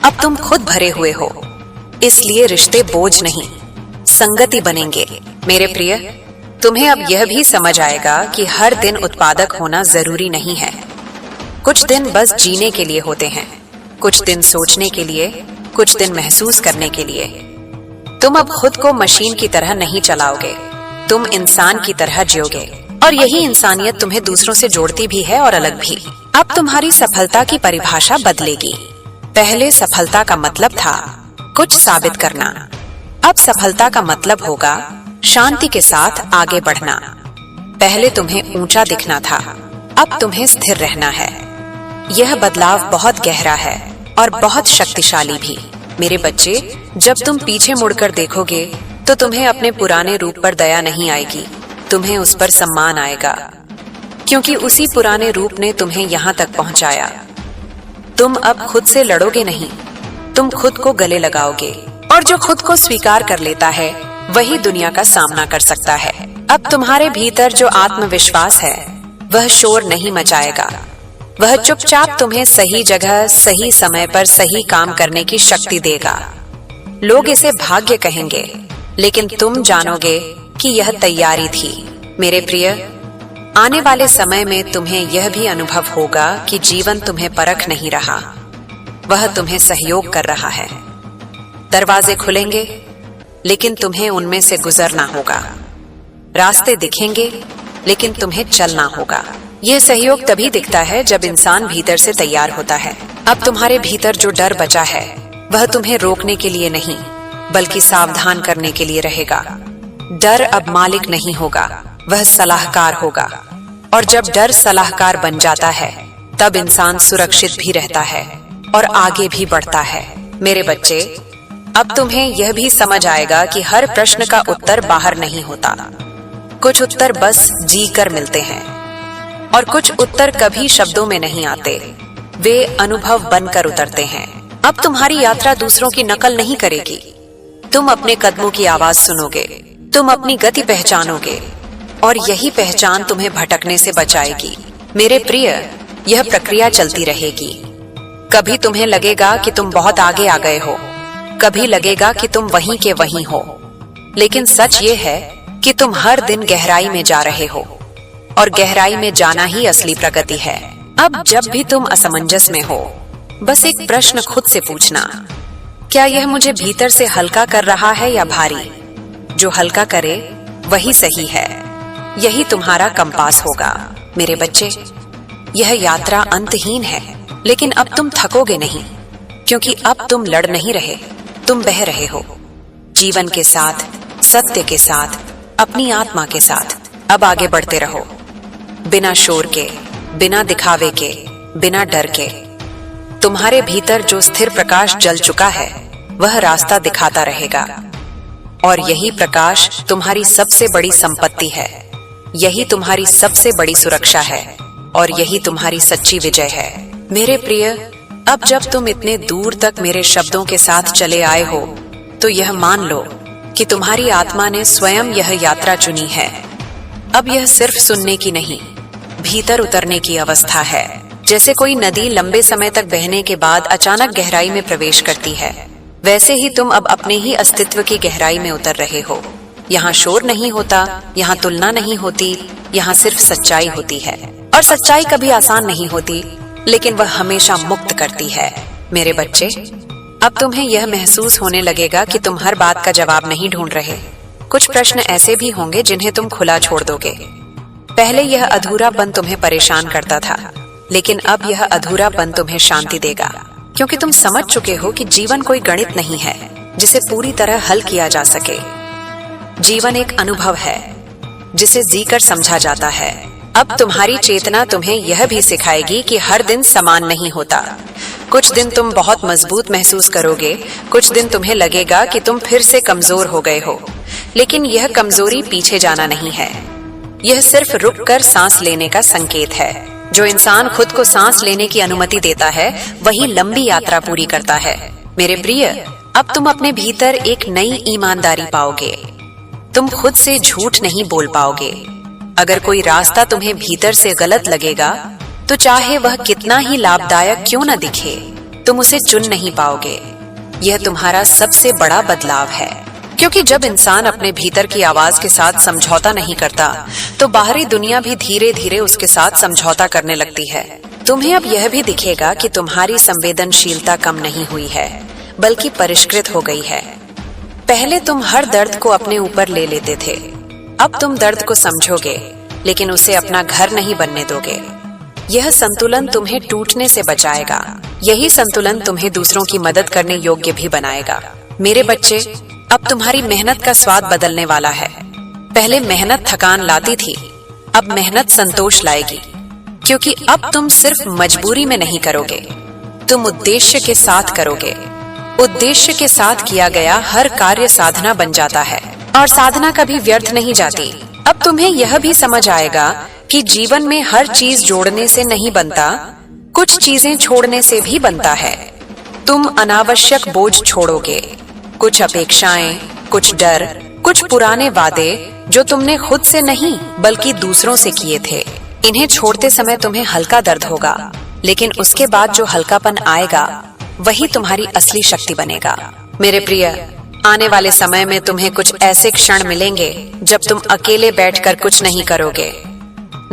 अब तुम खुद भरे हुए हो, इसलिए रिश्ते बोझ नहीं, संगति बनेंगे। मेरे प्रिय, तुम्हें अब यह भी समझ आएगा कि हर दिन उत्पादक होना जरूरी नहीं है। कुछ दिन बस जीने के लिए होते हैं, कुछ दिन सोचने के लिए, कुछ दिन महसूस करने के लिए। तुम अब खुद को मशीन की तरह नहीं चलाओगे, तुम इंसान की तरह जियोगे, और यही इंसानियत तुम्हें दूसरों से जोड़ती भी है और अलग भी। अब तुम्हारी सफलता की परिभाषा बदलेगी। पहले सफलता का मतलब था कुछ साबित करना, अब सफलता का मतलब होगा शांति के साथ आगे बढ़ना। पहले तुम्हें ऊंचा दिखना था, अब तुम्हें स्थिर रहना है। यह बदलाव बहुत गहरा है और बहुत शक्तिशाली भी। मेरे बच्चे, जब तुम पीछे मुड़कर देखोगे तो तुम्हें अपने पुराने रूप पर दया नहीं आएगी, तुम्हें उस पर सम्मान आएगा, क्योंकि उसी पुराने रूप ने तुम्हें यहाँ तक पहुँचाया। तुम अब खुद से लड़ोगे नहीं, तुम खुद को गले लगाओगे, और जो खुद को स्वीकार कर लेता है वही दुनिया का सामना कर सकता है। अब तुम्हारे भीतर जो आत्मविश्वास है वह शोर नहीं मचाएगा, वह चुपचाप तुम्हें सही जगह सही समय पर सही काम करने की शक्ति देगा। लोग इसे भाग्य कहेंगे, लेकिन तुम जानोगे कि यह तैयारी थी। मेरे प्रिय, आने वाले समय में तुम्हें यह भी अनुभव होगा कि जीवन तुम्हें परख नहीं रहा, वह तुम्हें सहयोग कर रहा है। दरवाजे खुलेंगे, लेकिन तुम्हें उनमें से गुजरना होगा। रास्ते दिखेंगे, लेकिन तुम्हें चलना होगा। यह सहयोग तभी दिखता है जब इंसान भीतर से तैयार होता है। अब तुम्हारे भीतर जो डर बचा है वह तुम्हें रोकने के लिए नहीं, बल्कि सावधान करने के लिए रहेगा। डर अब मालिक नहीं होगा, वह सलाहकार होगा, और जब डर सलाहकार बन जाता है तब इंसान सुरक्षित भी रहता है और आगे भी बढ़ता है। मेरे बच्चे, अब तुम्हें यह भी समझ आएगा कि हर प्रश्न का उत्तर बाहर नहीं होता। कुछ उत्तर बस जी कर मिलते हैं, और कुछ उत्तर कभी शब्दों में नहीं आते, वे अनुभव बनकर उतरते हैं। अब तुम्हारी यात्रा दूसरों की नकल नहीं करेगी, तुम अपने कदमों की आवाज सुनोगे, तुम अपनी गति पहचानोगे, और यही पहचान तुम्हें भटकने से बचाएगी। मेरे प्रिय, यह प्रक्रिया चलती रहेगी। कभी तुम्हें लगेगा कि तुम बहुत आगे आ गए हो, कभी लगेगा कि तुम वहीं के वहीं हो, लेकिन सच ये है कि तुम हर दिन गहराई में जा रहे हो, और गहराई में जाना ही असली प्रगति है। अब जब भी तुम असमंजस में हो, बस एक प्रश्न खुद से पूछना, क्या यह मुझे भीतर से हल्का कर रहा है या भारी? जो हल्का करे वही सही है। यही तुम्हारा कंपास होगा। मेरे बच्चे, यह यात्रा अंतहीन है, लेकिन अब तुम थकोगे नहीं, क्योंकि अब तुम लड़ नहीं रहे, तुम बह रहे हो जीवन के साथ, सत्य के साथ, अपनी आत्मा के साथ। अब आगे बढ़ते रहो, बिना शोर के, बिना दिखावे के, बिना डर के। तुम्हारे भीतर जो स्थिर प्रकाश जल चुका है वह रास्ता दिखाता रहेगा, और यही प्रकाश तुम्हारी सबसे बड़ी संपत्ति है, यही तुम्हारी सबसे बड़ी सुरक्षा है, और यही तुम्हारी सच्ची विजय है। मेरे प्रिय, अब जब तुम इतने दूर तक मेरे शब्दों के साथ चले आए हो, तो यह मान लो कि तुम्हारी आत्मा ने स्वयं यह यात्रा चुनी है। अब यह सिर्फ सुनने की नहीं, भीतर उतरने की अवस्था है। जैसे कोई नदी लंबे समय तक बहने के बाद अचानक गहराई में प्रवेश करती है, वैसे ही तुम अब अपने ही अस्तित्व की गहराई में उतर रहे हो। यहाँ शोर नहीं होता, यहाँ तुलना नहीं होती, यहाँ सिर्फ सच्चाई होती है। और सच्चाई कभी आसान नहीं होती, लेकिन वह हमेशा मुक्त करती है। मेरे बच्चे, अब तुम्हें यह महसूस होने लगेगा कि तुम हर बात का जवाब नहीं ढूंढ रहे। कुछ प्रश्न ऐसे भी होंगे जिन्हें तुम खुला छोड़ दोगे। पहले यह अधूरापन तुम्हें परेशान करता था, लेकिन अब यह अधूरापन तुम्हें शांति देगा, क्योंकि तुम समझ चुके हो कि जीवन कोई गणित नहीं है जिसे पूरी तरह हल किया जा सके। जीवन एक अनुभव है जिसे जीकर समझा जाता है। अब तुम्हारी चेतना तुम्हें यह भी सिखाएगी कि हर दिन समान नहीं होता। कुछ दिन तुम बहुत मजबूत महसूस करोगे, कुछ दिन तुम्हें लगेगा कि तुम फिर से कमजोर हो गए हो, लेकिन यह कमजोरी पीछे जाना नहीं है, यह सिर्फ रुककर सांस लेने का संकेत है। जो इंसान खुद को सांस लेने की अनुमति देता है वही लंबी यात्रा पूरी करता है। मेरे प्रिय, अब तुम अपने भीतर एक नई ईमानदारी पाओगे। तुम खुद से झूठ नहीं बोल पाओगे। अगर कोई रास्ता तुम्हें भीतर से गलत लगेगा, तो चाहे वह कितना ही लाभदायक क्यों न दिखे, तुम उसे चुन नहीं पाओगे। यह तुम्हारा सबसे बड़ा बदलाव है, क्योंकि जब इंसान अपने भीतर की आवाज के साथ समझौता नहीं करता, तो बाहरी दुनिया भी धीरे धीरे उसके साथ समझौता करने लगती है। तुम्हें अब यह भी दिखेगा कि तुम्हारी संवेदनशीलता कम नहीं हुई है, बल्कि परिष्कृत हो गई है। पहले तुम हर दर्द को अपने ऊपर ले लेते थे, अब तुम दर्द को समझोगे, लेकिन उसे अपना घर नहीं बनने दोगे। यह संतुलन तुम्हें टूटने से बचाएगा। यही संतुलन तुम्हें दूसरों की मदद करने योग्य भी बनाएगा। मेरे बच्चे, अब तुम्हारी मेहनत का स्वाद बदलने वाला है। पहले मेहनत थकान लाती थी, अब मेहनत संतोष लाएगी। क्योंकि अब तुम सिर्फ मजबूरी में नहीं करोगे, तुम उद्देश्य के साथ करोगे। उद्देश्य के साथ किया गया हर कार्य साधना बन जाता है और साधना कभी व्यर्थ नहीं जाती। अब तुम्हें यह भी समझ आएगा कि जीवन में हर चीज जोड़ने से नहीं बनता, कुछ चीजें छोड़ने से भी बनता है। तुम अनावश्यक बोझ छोड़ोगे, कुछ अपेक्षाएं, कुछ डर, कुछ पुराने वादे जो तुमने खुद से नहीं बल्कि दूसरों से किए थे। इन्हें छोड़ते समय तुम्हें हल्का दर्द होगा, लेकिन उसके बाद जो हल्कापन आएगा वही तुम्हारी असली शक्ति बनेगा। मेरे प्रिय, आने वाले समय में तुम्हें कुछ ऐसे क्षण मिलेंगे जब तुम अकेले बैठकर कुछ नहीं करोगे,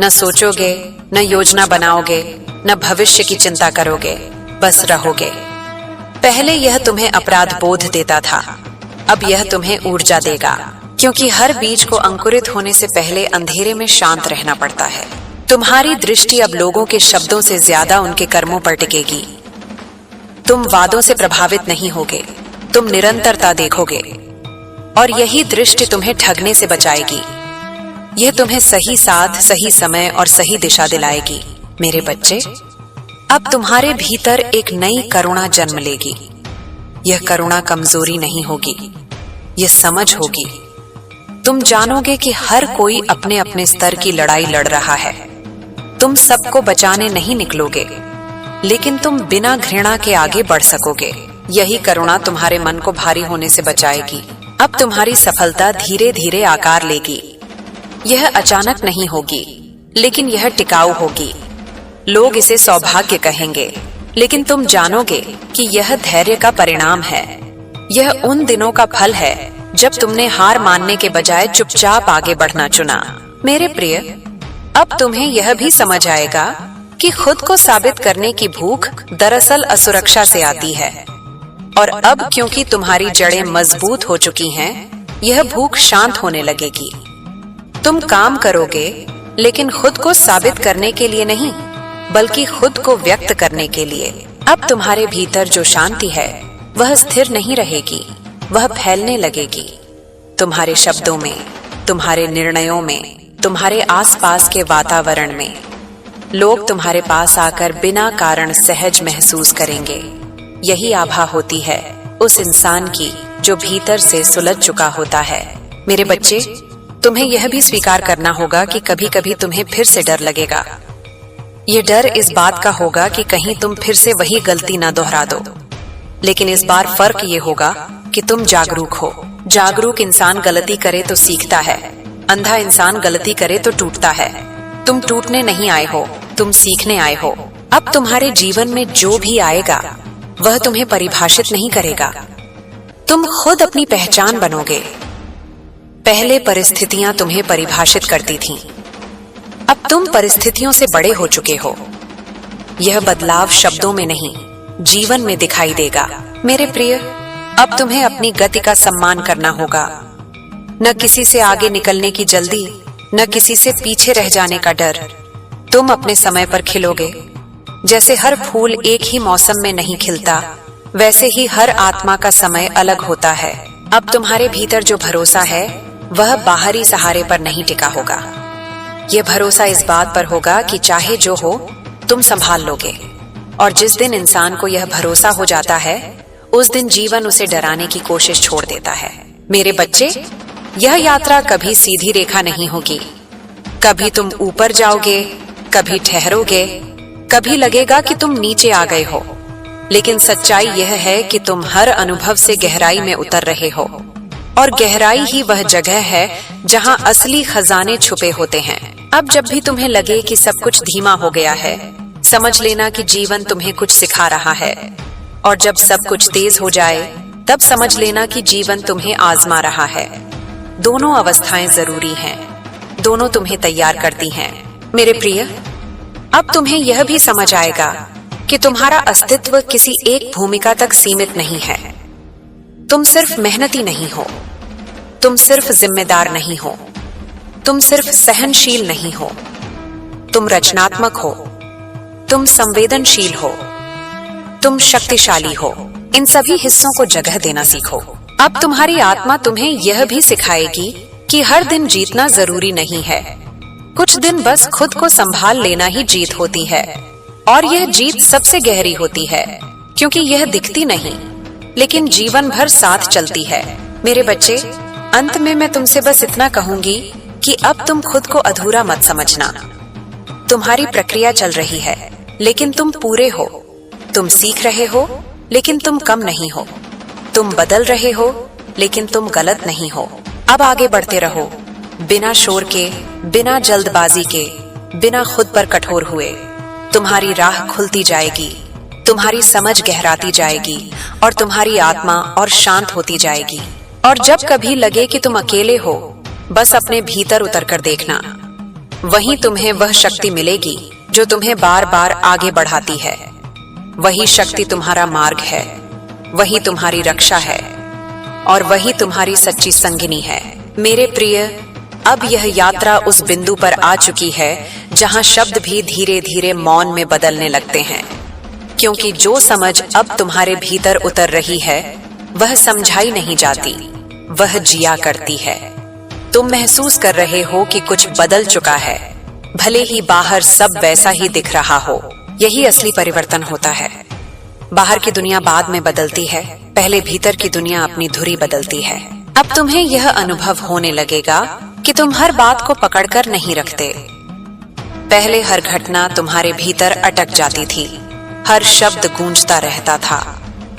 न सोचोगे, न योजना बनाओगे, न भविष्य की चिंता करोगे, बस रहोगे। पहले यह तुम्हें अपराध बोध देता था, अब यह तुम्हें ऊर्जा देगा, क्योंकि हर बीज को अंकुरित होने से पहले अंधेरे में शांत रहना पड़ता है। तुम्हारी दृष्टि अब लोगों के शब्दों से ज्यादा उनके कर्मों पर टिकेगी। तुम वादों से प्रभावित नहीं होगे, तुम निरंतरता देखोगे और यही दृष्टि तुम्हें ठगने से बचाएगी। यह तुम्हें सही साथ, सही समय और सही दिशा दिलाएगी। मेरे बच्चे, अब तुम्हारे भीतर एक नई करुणा जन्म लेगी। यह करुणा कमजोरी नहीं होगी, यह समझ होगी। तुम जानोगे कि हर कोई अपने अपने स्तर की लड़ाई लड़ रहा है। तुम सबको बचाने नहीं निकलोगे, लेकिन तुम बिना घृणा के आगे बढ़ सकोगे। यही करुणा तुम्हारे मन को भारी होने से बचाएगी। अब तुम्हारी सफलता धीरे धीरे आकार लेगी। यह अचानक नहीं होगी, लेकिन यह टिकाऊ होगी। लोग इसे सौभाग्य कहेंगे, लेकिन तुम जानोगे कि यह धैर्य का परिणाम है। यह उन दिनों का फल है जब तुमने हार मानने के बजाय चुपचाप आगे बढ़ना चुना। मेरे प्रिय, अब तुम्हें यह भी समझ आएगा कि खुद को साबित करने की भूख दरअसल असुरक्षा से आती है, और अब क्योंकि तुम्हारी जड़ें मजबूत हो चुकी हैं, यह भूख शांत होने लगेगी। तुम काम करोगे, लेकिन खुद को साबित करने के लिए नहीं, बल्कि खुद को व्यक्त करने के लिए। अब तुम्हारे भीतर जो शांति है वह स्थिर नहीं रहेगी, वह फैलने लगेगी। तुम्हारे शब्दों में, तुम्हारे निर्णयों में, तुम्हारे आसपास के वातावरण में। लोग तुम्हारे पास आकर बिना कारण सहज महसूस करेंगे। यही आभा होती है उस इंसान की जो भीतर से सुलझ चुका होता है। मेरे बच्चे, तुम्हें यह भी स्वीकार करना होगा कि कभी कभी तुम्हें फिर से डर लगेगा। ये डर इस बात का होगा कि कहीं तुम फिर से वही गलती ना दोहरा दो, लेकिन इस बार फर्क ये होगा कि तुम जागरूक हो। जागरूक इंसान गलती करे तो सीखता है, अंधा इंसान गलती करे तो टूटता है। तुम टूटने नहीं आए हो, तुम सीखने आए हो। अब तुम्हारे जीवन में जो भी आएगा वह तुम्हें परिभाषित नहीं करेगा, तुम खुद अपनी पहचान बनोगे। पहले परिस्थितियां तुम्हें परिभाषित करती थीं, अब तुम परिस्थितियों से बड़े हो चुके हो। यह बदलाव शब्दों में नहीं, जीवन में दिखाई देगा। मेरे प्रिय, अब तुम्हें अपनी गति का सम्मान करना होगा। न किसी से आगे निकलने की जल्दी, न किसी से पीछे रह जाने का डर। तुम अपने समय पर खिलोगे। जैसे हर फूल एक ही मौसम में नहीं खिलता, वैसे ही हर आत्मा का समय अलग होता है। अब तुम्हारे भीतर जो भरोसा है वह बाहरी सहारे पर नहीं टिका होगा। यह भरोसा इस बात पर होगा कि चाहे जो हो तुम संभाल लोगे। और जिस दिन इंसान को यह भरोसा हो जाता है, उस दिन जीवन उसे डराने की कोशिश छोड़ देता है। मेरे बच्चे, यह यात्रा कभी सीधी रेखा नहीं होगी। कभी तुम ऊपर जाओगे, कभी ठहरोगे, कभी लगेगा कि तुम नीचे आ गए हो। लेकिन सच्चाई यह है कि तुम हर अनुभव से गहराई में उतर रहे हो, और गहराई ही वह जगह है जहां असली खजाने छुपे होते हैं। अब जब भी तुम्हें लगे कि सब कुछ धीमा हो गया है, समझ लेना कि जीवन तुम्हें कुछ सिखा रहा है। और जब सब कुछ तेज हो जाए, तब समझ लेना कि जीवन तुम्हें आजमा रहा है। दोनों अवस्थाएं जरूरी हैं, दोनों तुम्हें तैयार करती हैं। मेरे प्रिय, अब तुम्हें यह भी समझ आएगा कि तुम्हारा अस्तित्व किसी एक भूमिका तक सीमित नहीं है। तुम सिर्फ मेहनती नहीं हो, तुम सिर्फ जिम्मेदार नहीं हो, तुम सिर्फ सहनशील नहीं हो, तुम रचनात्मक हो, तुम संवेदनशील हो, तुम शक्तिशाली हो। इन सभी हिस्सों को जगह देना सीखो। अब तुम्हारी आत्मा तुम्हें यह भी सिखाएगी कि हर दिन जीतना जरूरी नहीं है, कुछ दिन बस खुद को संभाल लेना ही जीत होती है, और यह जीत सबसे गहरी होती है, क्योंकि यह दिखती नहीं लेकिन जीवन भर साथ चलती है। मेरे बच्चे, अंत में मैं तुमसे बस इतना कहूंगी कि अब तुम खुद को अधूरा मत समझना। तुम्हारी प्रक्रिया चल रही है, लेकिन तुम पूरे हो। तुम सीख रहे हो, लेकिन तुम कम नहीं हो। तुम बदल रहे हो, लेकिन तुम गलत नहीं हो। अब आगे बढ़ते रहो, बिना शोर के, बिना जल्दबाजी के, बिना खुद पर कठोर हुए। तुम्हारी राह खुलती जाएगी, तुम्हारी समझ गहराती जाएगी, और तुम्हारी आत्मा और शांत होती जाएगी। और जब कभी लगे कि तुम अकेले हो, बस अपने भीतर उतर कर देखना। वहीं तुम्हें वह शक्ति मिलेगी जो तुम्हें बार बार आगे बढ़ाती है। वही शक्ति तुम्हारा मार्ग है, वही तुम्हारी रक्षा है, और वही तुम्हारी सच्ची संगिनी है। मेरे प्रिय, अब यह यात्रा उस बिंदु पर आ चुकी है जहां शब्द भी धीरे धीरे मौन में बदलने लगते हैं, क्योंकि जो समझ अब तुम्हारे भीतर उतर रही है वह समझाई नहीं जाती, वह जिया करती है। तुम महसूस कर रहे हो कि कुछ बदल चुका है, भले ही बाहर सब वैसा ही दिख रहा हो। यही असली परिवर्तन होता है। बाहर की दुनिया बाद में बदलती है, पहले भीतर की दुनिया अपनी धुरी बदलती है। अब तुम्हें यह अनुभव होने लगेगा कि तुम हर बात को पकड़कर नहीं रखते। पहले हर घटना तुम्हारे भीतर अटक जाती थी, हर शब्द गूंजता रहता था,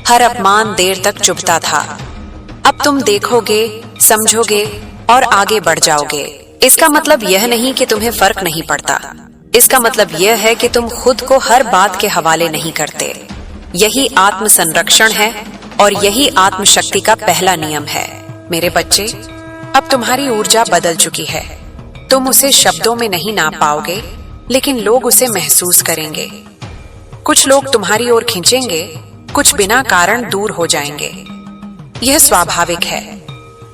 हर अपमान देर तक चुभता था। अब तुम देखोगे, समझोगे और आगे बढ़ जाओगे। इसका मतलब यह नहीं कि तुम्हें फर्क नहीं पड़ता, इसका मतलब यह है कि तुम खुद को हर बात के हवाले नहीं करते। यही आत्म संरक्षण है, और यही आत्मशक्ति का पहला नियम है। मेरे बच्चे, अब तुम्हारी ऊर्जा बदल चुकी है। तुम उसे शब्दों में नहीं नाप पाओगे, लेकिन लोग उसे महसूस करेंगे। कुछ लोग तुम्हारी ओर खींचेंगे, कुछ बिना कारण दूर हो जाएंगे। यह स्वाभाविक है।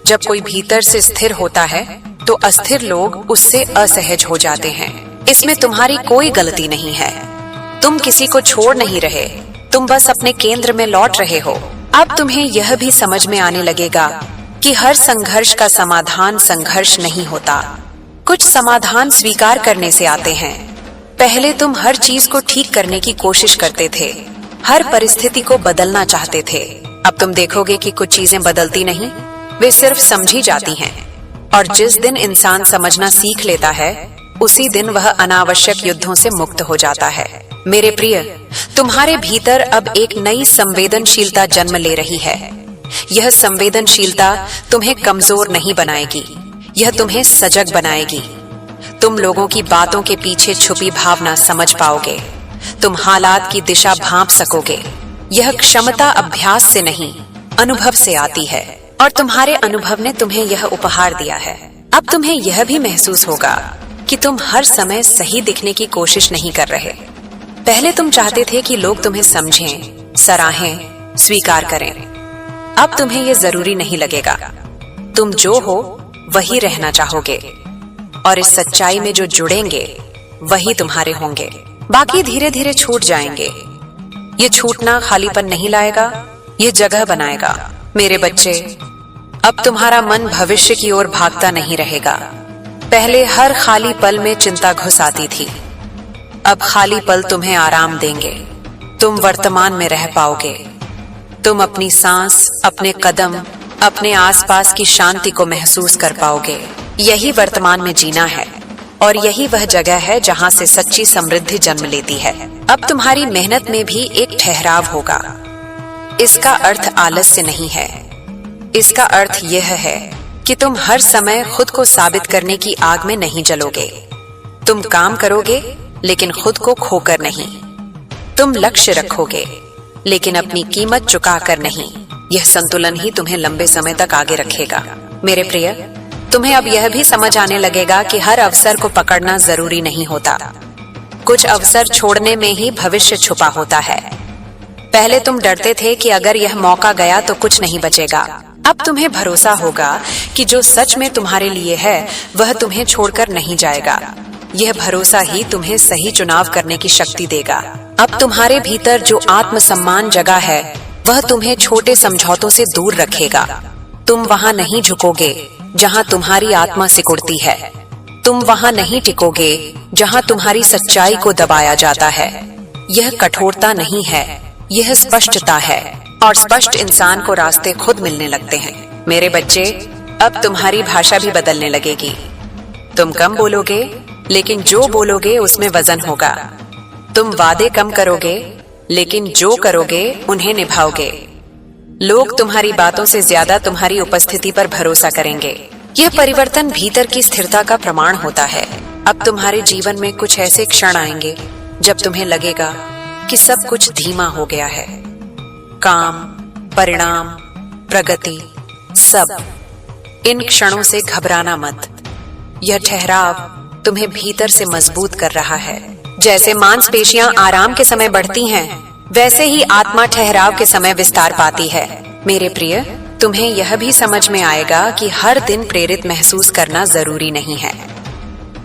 जब कोई भीतर से स्थिर होता है तो अस्थिर लोग उससे असहज हो जाते हैं। इसमें तुम्हारी कोई गलती नहीं है। तुम किसी को छोड़ नहीं रहे, तुम बस अपने केंद्र में लौट रहे हो। अब तुम्हें यह भी समझ में आने लगेगा कि हर संघर्ष का समाधान संघर्ष नहीं होता। कुछ समाधान स्वीकार करने से आते हैं। पहले तुम हर चीज को ठीक करने की कोशिश करते थे, हर परिस्थिति को बदलना चाहते थे। अब तुम देखोगे कि कुछ चीजें बदलती नहीं, वे सिर्फ समझी जाती हैं। और जिस दिन इंसान समझना सीख लेता है, उसी दिन वह अनावश्यक युद्धों से मुक्त हो जाता है। मेरे प्रिय, तुम्हारे भीतर अब एक नई संवेदनशीलता जन्म ले रही है। यह संवेदनशीलता तुम्हें कमजोर नहीं बनाएगी, यह तुम्हें सजग बनाएगी। तुम लोगों की बातों के पीछे छुपी भावना समझ पाओगे, तुम हालात की दिशा भांप सकोगे। यह क्षमता अभ्यास से नहीं, अनुभव से आती है, और तुम्हारे अनुभव ने तुम्हें यह उपहार दिया है। अब तुम्हें यह भी महसूस होगा कि तुम हर समय सही दिखने की कोशिश नहीं कर रहे। पहले तुम चाहते थे कि लोग तुम्हें समझें, सराहें, स्वीकार करें। अब तुम्हें यह जरूरी नहीं लगेगा। तुम जो हो वही रहना चाहोगे, और इस सच्चाई में जो जुड़ेंगे वही तुम्हारे होंगे। बाकी धीरे धीरे छूट जाएंगे। ये छूटना खालीपन नहीं लाएगा, ये जगह बनाएगा। मेरे बच्चे, अब तुम्हारा मन भविष्य की ओर भागता नहीं रहेगा। पहले हर खाली पल में चिंता घुस आती थी, अब खाली पल तुम्हें आराम देंगे। तुम वर्तमान में रह पाओगे। तुम अपनी सांस, अपने कदम, अपने आसपास की शांति को महसूस कर पाओगे। यही वर्तमान में जीना है, और यही वह जगह है जहां से सच्ची समृद्धि जन्म लेती है। अब तुम्हारी मेहनत में भी एक ठहराव होगा। इसका अर्थ आलस्य नहीं है, इसका अर्थ यह है कि तुम हर समय खुद को साबित करने की आग में नहीं जलोगे। तुम काम करोगे, लेकिन खुद को खोकर नहीं। तुम लक्ष्य रखोगे, लेकिन अपनी कीमत चुकाकर नहीं। यह संतुलन ही तुम्हें लंबे समय तक आगे रखेगा। मेरे प्रिय, तुम्हें अब यह भी समझ आने लगेगा कि हर अवसर को पकड़ना जरूरी नहीं होता। कुछ अवसर छोड़ने में ही भविष्य छुपा होता है। पहले तुम डरते थे कि अगर यह मौका गया तो कुछ नहीं बचेगा। अब तुम्हें भरोसा होगा कि जो सच में तुम्हारे लिए है वह तुम्हें छोड़कर नहीं जाएगा। यह भरोसा ही तुम्हें सही चुनाव करने की शक्ति देगा। अब तुम्हारे भीतर जो आत्मसम्मान जगा है वह तुम्हें छोटे समझौतों से दूर रखेगा। तुम वहां नहीं झुकोगे जहां तुम्हारी आत्मा सिकुड़ती है। तुम वहां नहीं टिकोगे जहां तुम्हारी सच्चाई को दबाया जाता है। यह कठोरता नहीं है, यह स्पष्टता है, और स्पष्ट इंसान को रास्ते खुद मिलने लगते हैं। मेरे बच्चे, अब तुम्हारी भाषा भी बदलने लगेगी। तुम कम बोलोगे, लेकिन जो बोलोगे उसमें वजन होगा। तुम वादे कम करोगे, लेकिन जो करोगे उन्हें निभाओगे। लोग तुम्हारी बातों से ज्यादा तुम्हारी उपस्थिति पर भरोसा करेंगे। यह परिवर्तन भीतर की स्थिरता का प्रमाण होता है। अब तुम्हारे जीवन में कुछ ऐसे क्षण आएंगे जब तुम्हें लगेगा कि सब कुछ धीमा हो गया है। काम, परिणाम, प्रगति, सब। इन क्षणों से घबराना मत। यह ठहराव तुम्हें भीतर से मजबूत कर रहा है। जैसे मांसपेशियां आराम के समय बढ़ती हैं, वैसे ही आत्मा ठहराव के समय विस्तार पाती है। मेरे प्रिय, तुम्हें यह भी समझ में आएगा कि हर दिन प्रेरित महसूस करना जरूरी नहीं है।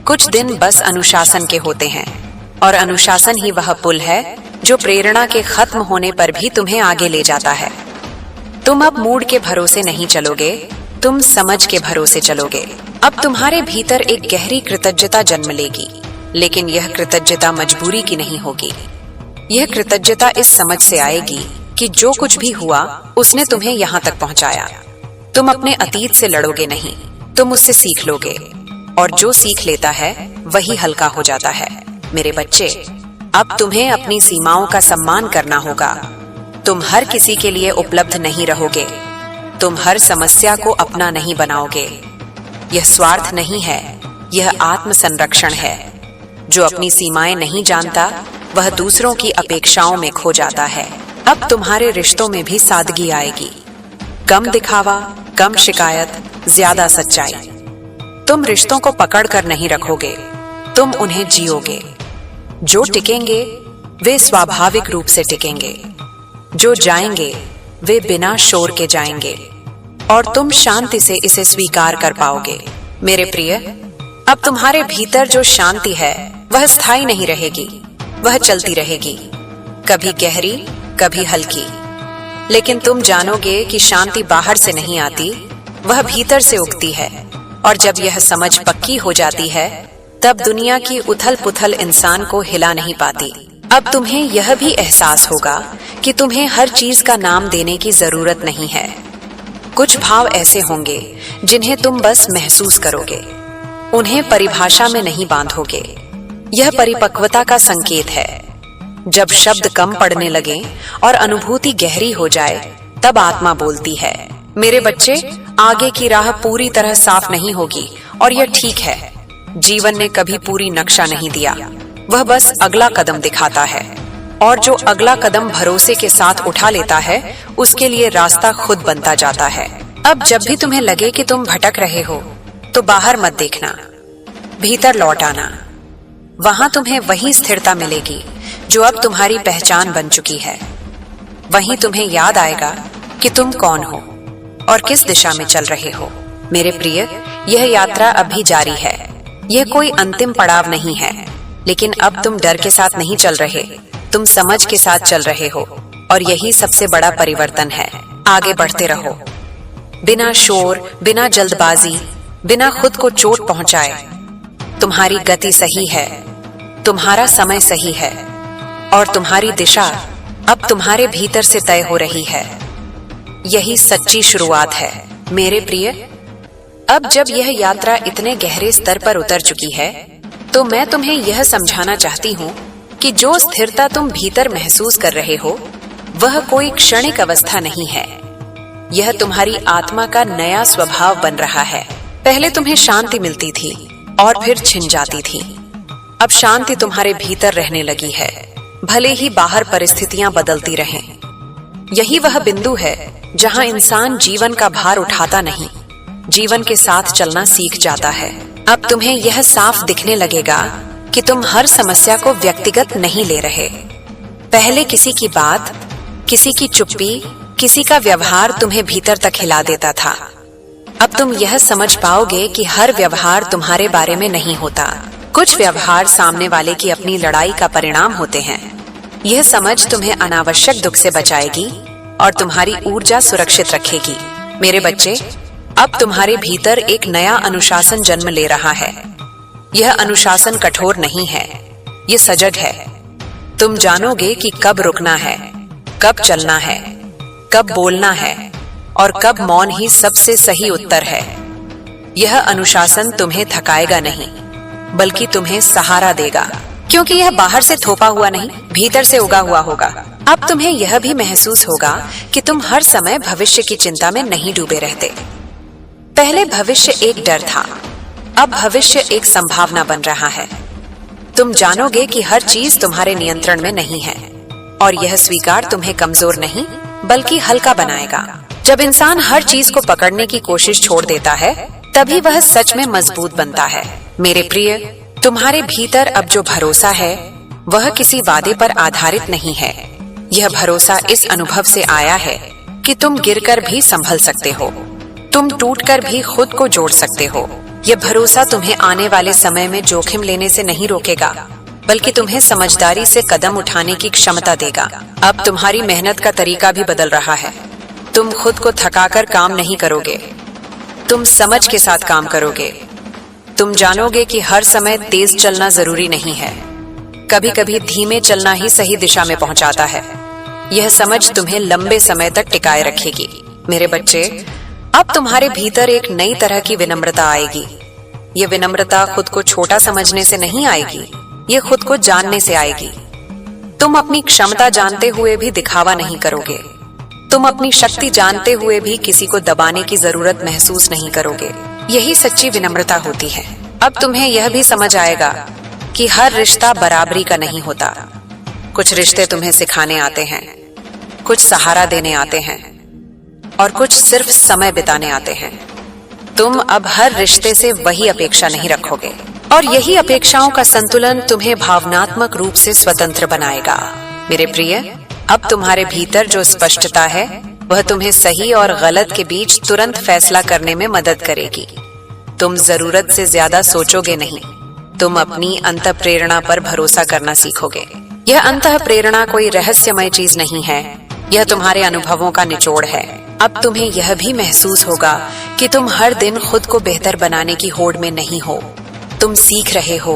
कुछ दिन बस अनुशासन के होते हैं, और अनुशासन ही वह पुल है जो प्रेरणा के खत्म होने पर भी तुम्हें आगे ले जाता है। तुम अब मूड के भरोसे नहीं चलोगे, तुम समझ के भरोसे चलोगे। अब तुम्हारे भीतर एक गहरी कृतज्ञता जन्म लेगी, लेकिन यह कृतज्ञता मजबूरी की नहीं होगी। यह कृतज्ञता इस समझ से आएगी कि जो कुछ भी हुआ उसने तुम्हें यहाँ तक पहुँचाया। तुम अपने अतीत से लड़ोगे नहीं, तुम उससे सीख लोगे, और जो सीख लेता है वही हल्का हो जाता है। मेरे बच्चे, अब तुम्हें अपनी सीमाओं का सम्मान करना होगा। तुम हर किसी के लिए उपलब्ध नहीं रहोगे। तुम हर समस्या को अपना नहीं बनाओगे। यह स्वार्थ नहीं है, यह आत्म संरक्षण है। जो अपनी सीमाएं नहीं जानता, वह दूसरों की अपेक्षाओं में खो जाता है। अब तुम्हारे रिश्तों में भी सादगी आएगी। कम दिखावा, कम शिकायत, ज्यादा सच्चाई। तुम रिश्तों को पकड़ कर नहीं रखोगे, तुम उन्हें जियोगे। जो टिकेंगे वे स्वाभाविक रूप से टिकेंगे। जो जाएंगे वे बिना शोर के जाएंगे, और तुम शांति से इसे स्वीकार कर पाओगे। मेरे प्रिय, अब तुम्हारे भीतर जो शांति है वह स्थायी नहीं रहेगी, वह चलती रहेगी, कभी गहरी, कभी हल्की। लेकिन तुम जानोगे कि शांति बाहर से नहीं आती, वह भीतर से उगती है। और जब यह समझ पक्की हो जाती है, तब दुनिया की उथल पुथल इंसान को हिला नहीं पाती। अब तुम्हें यह भी एहसास होगा कि तुम्हें हर चीज का नाम देने की जरूरत नहीं है। कुछ भाव ऐसे होंगे जिन्हें तुम बस महसूस करोगे, उन्हें परिभाषा में नहीं बांधोगे। यह परिपक्वता का संकेत है। जब शब्द कम पड़ने लगे और अनुभूति गहरी हो जाए, तब आत्मा बोलती है। मेरे बच्चे, आगे की राह पूरी तरह साफ नहीं होगी, और यह ठीक है। जीवन ने कभी पूरी नक्शा नहीं दिया, वह बस अगला कदम दिखाता है। और जो अगला कदम भरोसे के साथ उठा लेता है, उसके लिए रास्ता खुद बनता जाता है। अब जब भी तुम्हें लगे कि तुम भटक रहे हो, तो बाहर मत देखना, भीतर लौट आना। वहां तुम्हें वही स्थिरता मिलेगी जो अब तुम्हारी पहचान बन चुकी है। वहीं तुम्हें याद आएगा कि तुम कौन हो और किस दिशा में चल रहे हो। मेरे प्रिय, यह यात्रा अभी जारी है। यह कोई अंतिम पड़ाव नहीं है, लेकिन अब तुम डर के साथ नहीं चल रहे, तुम समझ के साथ चल रहे हो, और यही सबसे बड़ा परिवर्तन है। आगे बढ़ते रहो, बिना शोर, बिना जल्दबाजी, बिना खुद को चोट पहुंचाए। तुम्हारी गति सही है, तुम्हारा समय सही है, और तुम्हारी दिशा अब तुम्हारे भीतर से तय हो रही है। यही सच्ची शुरुआत है। मेरे प्रिय, अब जब यह यात्रा इतने गहरे स्तर पर उतर चुकी है, तो मैं तुम्हें यह समझाना चाहती हूँ कि जो स्थिरता तुम भीतर महसूस कर रहे हो, वह कोई क्षणिक अवस्था नहीं है। यह तुम्हारी आत्मा का नया स्वभाव बन रहा है। पहले तुम्हें शांति मिलती थी और फिर छिन जाती थी। अब शांति तुम्हारे भीतर रहने लगी है, भले ही बाहर परिस्थितियां बदलती रहें। यही वह बिंदु है जहां इंसान जीवन का भार उठाता नहीं, जीवन के साथ चलना सीख जाता है। अब तुम्हें यह साफ दिखने लगेगा कि तुम हर समस्या को व्यक्तिगत नहीं ले रहे। पहले किसी की बात, किसी की चुप्पी, किसी का व्यवहार तुम्हें भीतर तक हिला देता था। अब तुम यह समझ पाओगे कि हर व्यवहार तुम्हारे बारे में नहीं होता। कुछ व्यवहार सामने वाले की अपनी लड़ाई का परिणाम होते हैं। यह समझ तुम्हें अनावश्यक दुख से बचाएगी और तुम्हारी ऊर्जा सुरक्षित रखेगी। मेरे बच्चे, अब तुम्हारे भीतर एक नया अनुशासन जन्म ले रहा है। यह अनुशासन कठोर नहीं है, ये सजग है। तुम जानोगे कि कब रुकना है, कब चलना है, कब बोलना है और कब मौन ही सबसे सही उत्तर है। यह अनुशासन तुम्हें थकाएगा नहीं, बल्कि तुम्हें सहारा देगा, क्योंकि यह बाहर से थोपा हुआ नहीं, भीतर से उगा हुआ होगा। अब तुम्हें यह भी महसूस होगा कि तुम हर समय भविष्य की चिंता में नहीं डूबे रहते। पहले भविष्य एक डर था, अब भविष्य एक संभावना बन रहा है। तुम जानोगे कि हर चीज तुम्हारे नियंत्रण में नहीं है, और यह स्वीकार तुम्हें कमजोर नहीं बल्कि हल्का बनाएगा। जब इंसान हर चीज को पकड़ने की कोशिश छोड़ देता है, तभी वह सच में मजबूत बनता है। मेरे प्रिय, तुम्हारे भीतर अब जो भरोसा है वह किसी वादे पर आधारित नहीं है। यह भरोसा इस अनुभव से आया है कि तुम गिरकर भी संभल सकते हो, तुम टूटकर भी खुद को जोड़ सकते हो। यह भरोसा तुम्हें आने वाले समय में जोखिम लेने से नहीं रोकेगा, बल्कि तुम्हें समझदारी से कदम उठाने की क्षमता देगा। अब तुम्हारी मेहनत का तरीका भी बदल रहा है। तुम खुद को थकाकर काम नहीं करोगे, तुम समझ के साथ काम करोगे। तुम जानोगे कि हर समय तेज चलना जरूरी नहीं है, कभी कभी धीमे चलना ही सही दिशा में पहुंचाता है। यह समझ तुम्हें लंबे समय तक टिकाए रखेगी। मेरे बच्चे, अब तुम्हारे भीतर एक नई तरह की विनम्रता आएगी। यह विनम्रता खुद को छोटा समझने से नहीं आएगी, यह खुद को जानने से आएगी। तुम अपनी क्षमता जानते हुए भी दिखावा नहीं करोगे, तुम अपनी शक्ति जानते हुए भी किसी को दबाने की जरूरत महसूस नहीं करोगे। यही सच्ची विनम्रता होती है। अब तुम्हें यह भी समझ आएगा कि हर रिश्ता बराबरी का नहीं होता। कुछ रिश्ते तुम्हें सिखाने आते हैं, कुछ सहारा देने आते हैं और कुछ सिर्फ समय बिताने आते हैं। तुम अब हर रिश्ते से वही अपेक्षा नहीं रखोगे, और यही अपेक्षाओं का संतुलन तुम्हें भावनात्मक रूप से स्वतंत्र बनाएगा। मेरे प्रिय, अब तुम्हारे भीतर जो स्पष्टता है वह तुम्हें सही और गलत के बीच तुरंत फैसला करने में मदद करेगी। तुम जरूरत से ज्यादा सोचोगे नहीं, तुम अपनी अंतः प्रेरणा पर भरोसा करना सीखोगे। यह अंतः प्रेरणा कोई रहस्यमय चीज नहीं है, यह तुम्हारे अनुभवों का निचोड़ है। अब तुम्हें यह भी महसूस होगा कि तुम हर दिन खुद को बेहतर बनाने की होड़ में नहीं हो। तुम सीख रहे हो,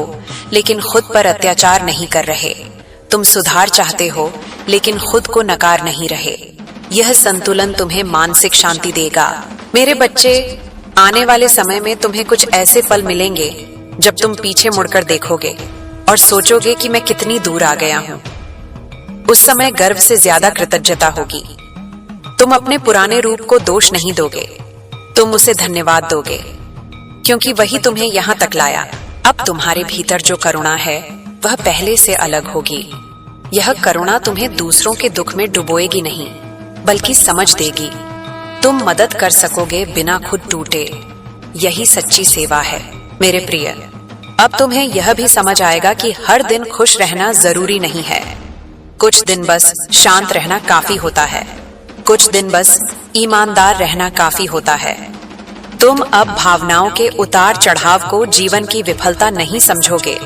लेकिन खुद पर अत्याचार नहीं कर रहे। तुम सुधार चाहते हो, लेकिन खुद को नकार नहीं रहे। यह संतुलन तुम्हें मानसिक शांति देगा। मेरे बच्चे, आने वाले समय में तुम्हें कुछ ऐसे पल मिलेंगे जब तुम पीछे मुड़कर देखोगे और सोचोगे कि मैं कितनी दूर आ गया हूं। उस समय गर्व से ज्यादा कृतज्ञता होगी। तुम अपने पुराने रूप को दोष नहीं दोगे, तुम उसे धन्यवाद दोगे, क्योंकि वही तुम्हें यहां तक लाया। अब तुम्हारे भीतर जो करुणा है वह पहले से अलग होगी। यह करुणा तुम्हें दूसरों के दुख में डुबोएगी नहीं, बल्कि समझ देगी। तुम मदद कर सकोगे बिना खुद टूटे। यही सच्ची सेवा है। मेरे प्रिय, अब तुम्हें यह भी समझ आएगा कि हर दिन खुश रहना जरूरी नहीं है। कुछ दिन बस शांत रहना काफी होता है, कुछ दिन बस ईमानदार रहना काफी होता है। तुम अब भावनाओं के उतार चढ़ाव को जीवन की विफलता नहीं समझोगे,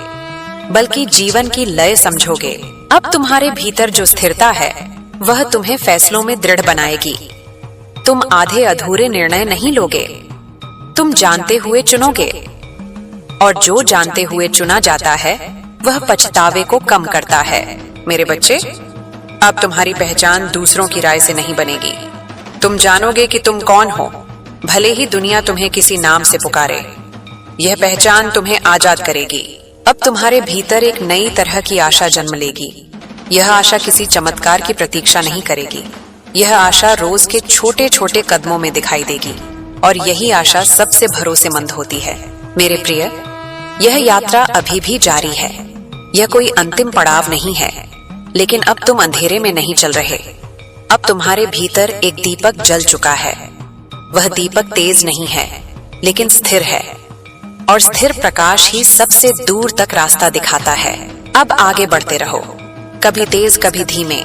बल्कि जीवन की लय समझोगे। अब तुम्हारे भीतर जो स्थिरता है वह तुम्हें फैसलों में दृढ़ बनाएगी। तुम आधे अधूरे निर्णय नहीं लोगे, तुम जानते हुए चुनोगे, और जो जानते हुए चुना जाता है वह पछतावे को कम करता है। मेरे बच्चे, अब तुम्हारी पहचान दूसरों की राय से नहीं बनेगी। तुम जानोगे कि तुम कौन हो, भले ही दुनिया तुम्हें किसी नाम से पुकारे। यह पहचान तुम्हें आजाद करेगी। अब तुम्हारे भीतर एक नई तरह की आशा जन्म लेगी। यह आशा किसी चमत्कार की प्रतीक्षा नहीं करेगी, यह आशा रोज के छोटे छोटे कदमों में दिखाई देगी, और यही आशा सबसे भरोसेमंद होती है। मेरे प्रिय, यह यात्रा अभी भी जारी है। यह कोई अंतिम पड़ाव नहीं है, लेकिन अब तुम अंधेरे में नहीं चल रहे। अब तुम्हारे भीतर एक दीपक जल चुका है। वह दीपक तेज नहीं है, लेकिन स्थिर है, और स्थिर प्रकाश ही सबसे दूर तक रास्ता दिखाता है। अब आगे बढ़ते रहो, कभी तेज कभी धीमे,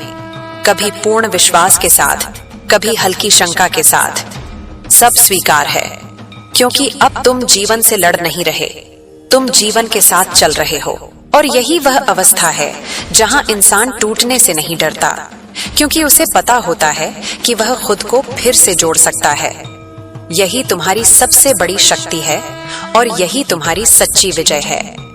कभी पूर्ण विश्वास के साथ, कभी हल्की शंका के साथ। सब स्वीकार है, क्योंकि अब तुम जीवन से लड़ नहीं रहे, तुम जीवन के साथ चल रहे हो। और यही वह अवस्था है जहां इंसान टूटने से नहीं डरता, क्योंकि उसे पता होता है कि वह खुद को फिर से जोड़ सकता है। यही तुम्हारी सबसे बड़ी शक्ति है और यही तुम्हारी सच्ची विजय है।